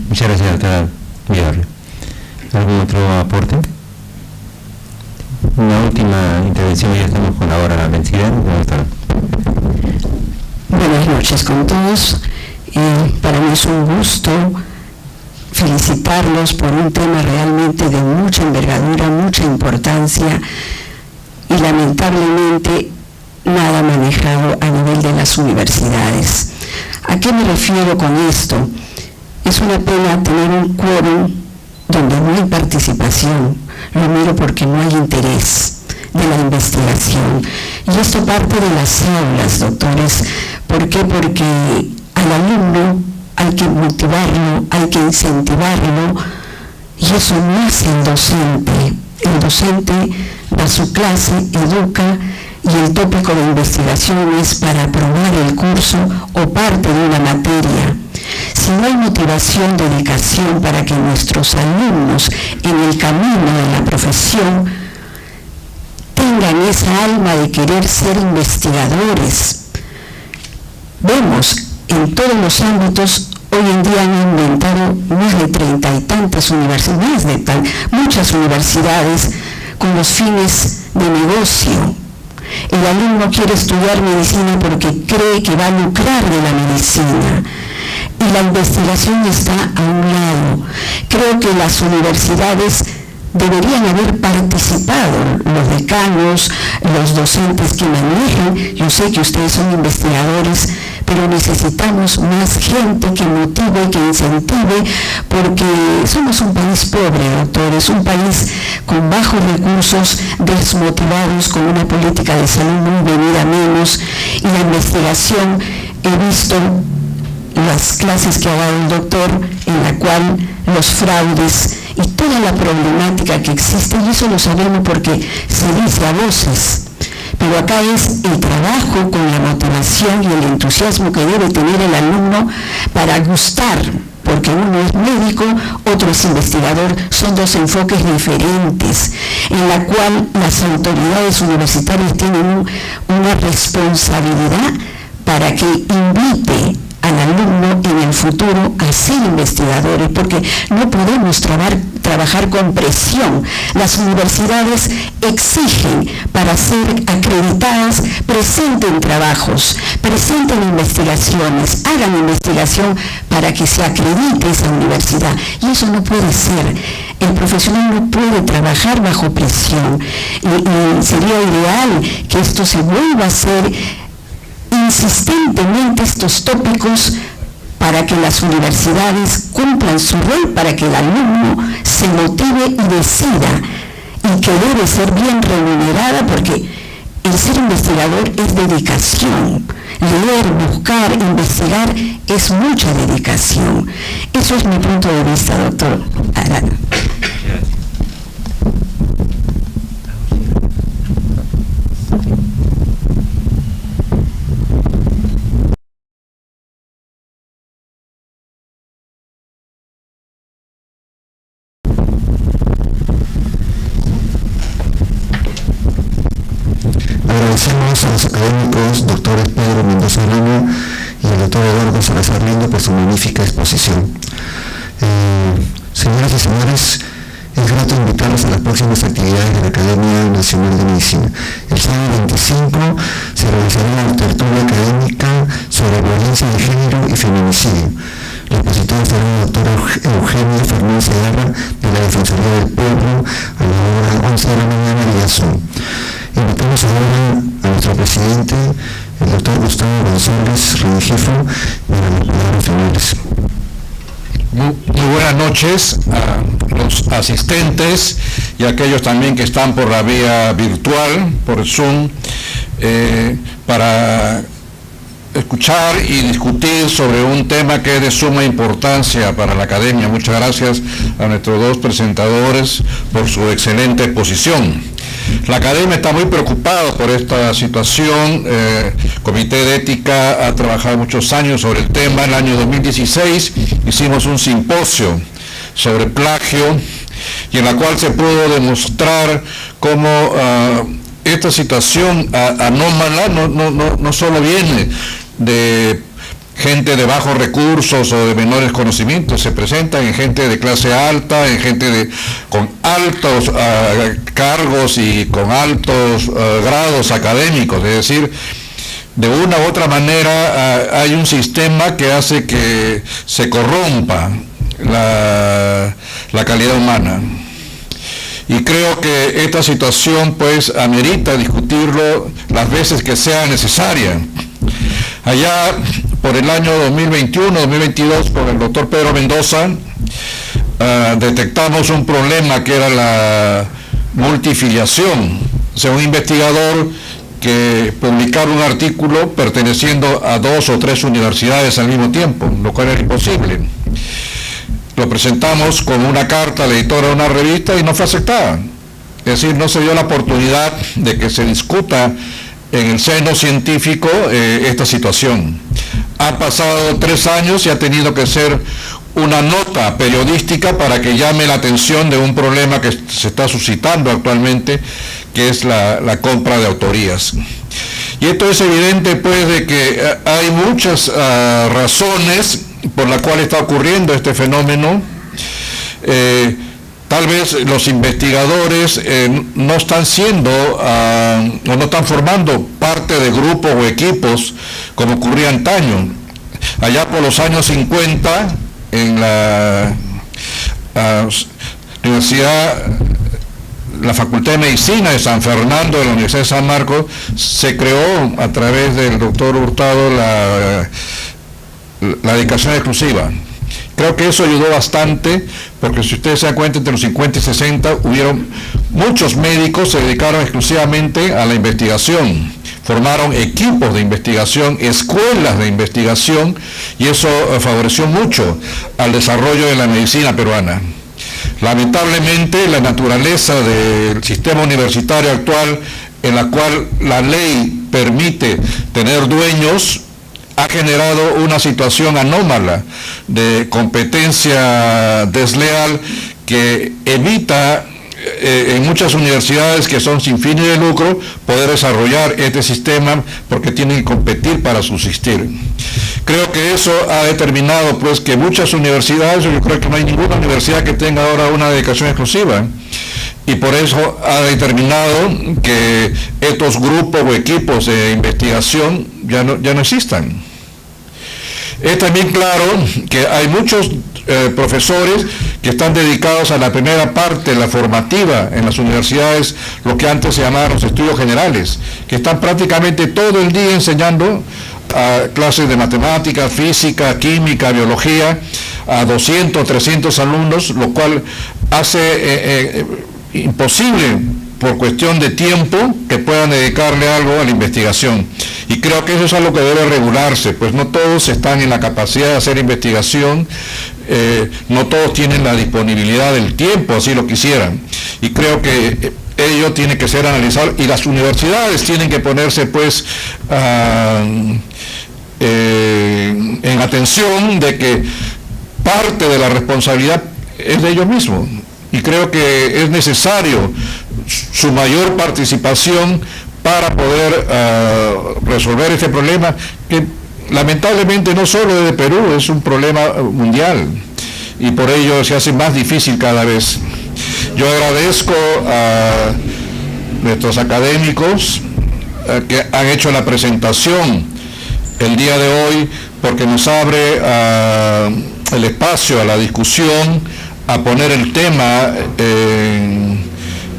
Muchas gracias, doctora Villarreal. ¿Algún otro aporte? Una última intervención, ya estamos con la hora vencida. Buenas noches con todos. Para mí es un gusto felicitarlos por un tema realmente de mucha envergadura, mucha importancia y lamentablemente nada manejado a nivel de las universidades. ¿A qué me refiero con esto? Es una pena tener un quórum donde no hay participación, lo miro porque no hay interés de la investigación. Y esto parte de las aulas, doctores. ¿Por qué? Porque al alumno hay que motivarlo, hay que incentivarlo, y eso no hace el docente. El docente da su clase, educa, y el tópico de investigación es para aprobar el curso o parte de una materia. Si no hay motivación, dedicación para que nuestros alumnos en el camino de la profesión tengan esa alma de querer ser investigadores. Vemos en todos los ámbitos, hoy en día han inventado más de 30 y tantas universidades, muchas universidades con los fines de negocio. El alumno quiere estudiar medicina porque cree que va a lucrar de la medicina. Y la investigación está a un lado. Creo que las universidades deberían haber participado, los decanos, los docentes que manejan. Yo sé que ustedes son investigadores, pero necesitamos más gente que motive, que incentive, porque somos un país pobre, doctores, un país con bajos recursos, desmotivados, con una política de salud muy venida menos, y la investigación, he visto las clases que ha dado el doctor, en la cual los fraudes y toda la problemática que existe, y eso lo sabemos porque se dice a voces, pero acá es el trabajo con la motivación y el entusiasmo que debe tener el alumno para gustar, porque uno es médico, otro es investigador, son dos enfoques diferentes, en la cual las autoridades universitarias tienen una responsabilidad para que invite al alumno en el futuro a ser investigadores, porque no podemos trabajar con presión. Las universidades exigen, para ser acreditadas, presenten trabajos, presenten investigaciones, hagan investigación para que se acredite esa universidad, y eso no puede ser. El profesional no puede trabajar bajo presión, y sería ideal que esto se vuelva a hacer insistentemente, estos tópicos, para que las universidades cumplan su rol, para que el alumno se motive y decida, y que debe ser bien remunerada, porque el ser investigador es dedicación. Leer, buscar, investigar es mucha dedicación. Eso es mi punto de vista, doctor Arana. Agradecemos a los académicos doctores Pedro Mendoza Arana y el doctor Eduardo Salazar Lindo por su magnífica exposición. Señoras y señores, es grato invitarlos a las próximas actividades de la Academia Nacional de Medicina. El sábado 25 se realizará una tertulia académica sobre violencia de género y feminicidio. Los expositores serán el doctor Eugenio Fernández Segarra, de la Defensoría del Pueblo, a la hora 11 de la mañana vía Zoom. Invitamos ahora a nuestro presidente, el doctor Gustavo González Rengifo, para las palabras finales. Muy buenas noches a los asistentes y a aquellos también que están por la vía virtual, por Zoom, para escuchar y discutir sobre un tema que es de suma importancia para la academia. Muchas gracias a nuestros dos presentadores por su excelente exposición. La academia está muy preocupada por esta situación. Comité de Ética ha trabajado muchos años sobre el tema. En el año 2016 hicimos un simposio sobre plagio, y en la cual se pudo demostrar cómo esta situación anómala no solo viene de gente de bajos recursos o de menores conocimientos, se presenta en gente de clase alta, en gente con altos cargos y con altos grados académicos. Es decir, de una u otra manera hay un sistema que hace que se corrompa la calidad humana. Y creo que esta situación pues amerita discutirlo las veces que sea necesaria. Allá por el año 2021-2022, con el doctor Pedro Mendoza, detectamos un problema que era la multifiliación. O sea, un investigador que publicara un artículo perteneciendo a 2 o 3 universidades al mismo tiempo, lo cual era imposible. Lo presentamos con una carta al editor de una revista y no fue aceptada. Es decir, no se dio la oportunidad de que se discuta en el seno científico esta situación. Ha pasado 3 años y ha tenido que ser una nota periodística para que llame la atención de un problema que se está suscitando actualmente, que es la compra de autorías. Y esto es evidente, pues, de que hay muchas razones por las cuales está ocurriendo este fenómeno. Tal vez los investigadores no están siendo o no están formando parte de grupos o equipos como ocurría antaño. Allá por los años 50, en la Facultad de Medicina de San Fernando, de la Universidad de San Marcos, se creó a través del doctor Hurtado la dedicación exclusiva. Creo que eso ayudó bastante, porque si ustedes se dan cuenta, entre los 50 y 60 hubieron muchos médicos que se dedicaron exclusivamente a la investigación, formaron equipos de investigación, escuelas de investigación, y eso favoreció mucho al desarrollo de la medicina peruana. Lamentablemente, la naturaleza del sistema universitario actual, en la cual la ley permite tener dueños, ha generado una situación anómala de competencia desleal que evita en muchas universidades que son sin fines de lucro poder desarrollar este sistema, porque tienen que competir para subsistir. Creo que eso ha determinado, pues, que muchas universidades, yo creo que no hay ninguna universidad que tenga ahora una dedicación exclusiva, y por eso ha determinado que estos grupos o equipos de investigación ya no existan. Es también claro que hay muchos profesores que están dedicados a la primera parte, la formativa en las universidades, lo que antes se llamaban los estudios generales, que están prácticamente todo el día enseñando a clases de matemáticas, física, química, biología, a 200, 300 alumnos, lo cual hace imposible, por cuestión de tiempo, que puedan dedicarle algo a la investigación. Y creo que eso es algo que debe regularse, pues no todos están en la capacidad de hacer investigación, no todos tienen la disponibilidad del tiempo, así lo quisieran. Y creo que ello tiene que ser analizado, y las universidades tienen que ponerse, pues, en atención de que parte de la responsabilidad es de ellos mismos. Y creo que es necesario su mayor participación para poder resolver este problema, que lamentablemente no solo es de Perú, es un problema mundial, y por ello se hace más difícil cada vez. Yo agradezco a nuestros académicos que han hecho la presentación el día de hoy, porque nos abre el espacio a la discusión, a poner el tema en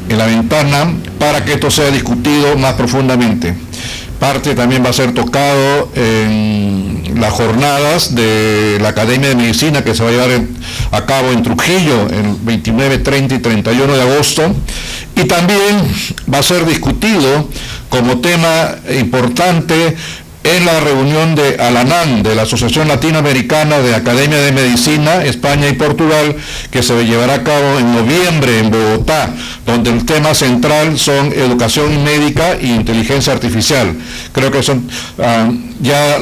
la ventana para que esto sea discutido más profundamente. Parte también va a ser tocado en las jornadas de la Academia de Medicina, que se va a llevar a cabo en Trujillo el 29, 30 y 31 de agosto, y también va a ser discutido como tema importante en la reunión de ALANAN, de la Asociación Latinoamericana de Academia de Medicina, España y Portugal, que se llevará a cabo en noviembre en Bogotá, donde el tema central son educación médica e inteligencia artificial. Creo que son ya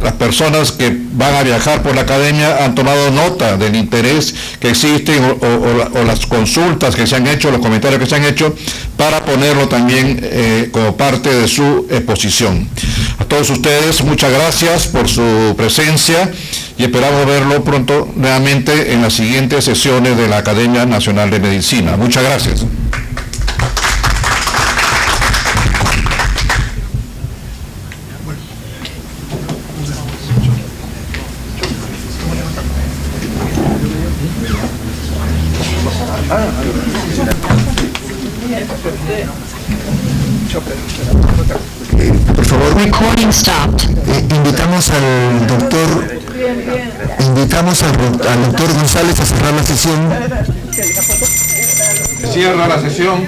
las personas que van a viajar por la academia han tomado nota del interés que existe o las consultas que se han hecho, los comentarios que se han hecho, para ponerlo también como parte de su exposición. A todos ustedes, muchas gracias por su presencia, y esperamos verlo pronto nuevamente en las siguientes sesiones de la Academia Nacional de Medicina. Muchas gracias. Por favor, invitamos al doctor González a cerrar la sesión. Cierra la sesión.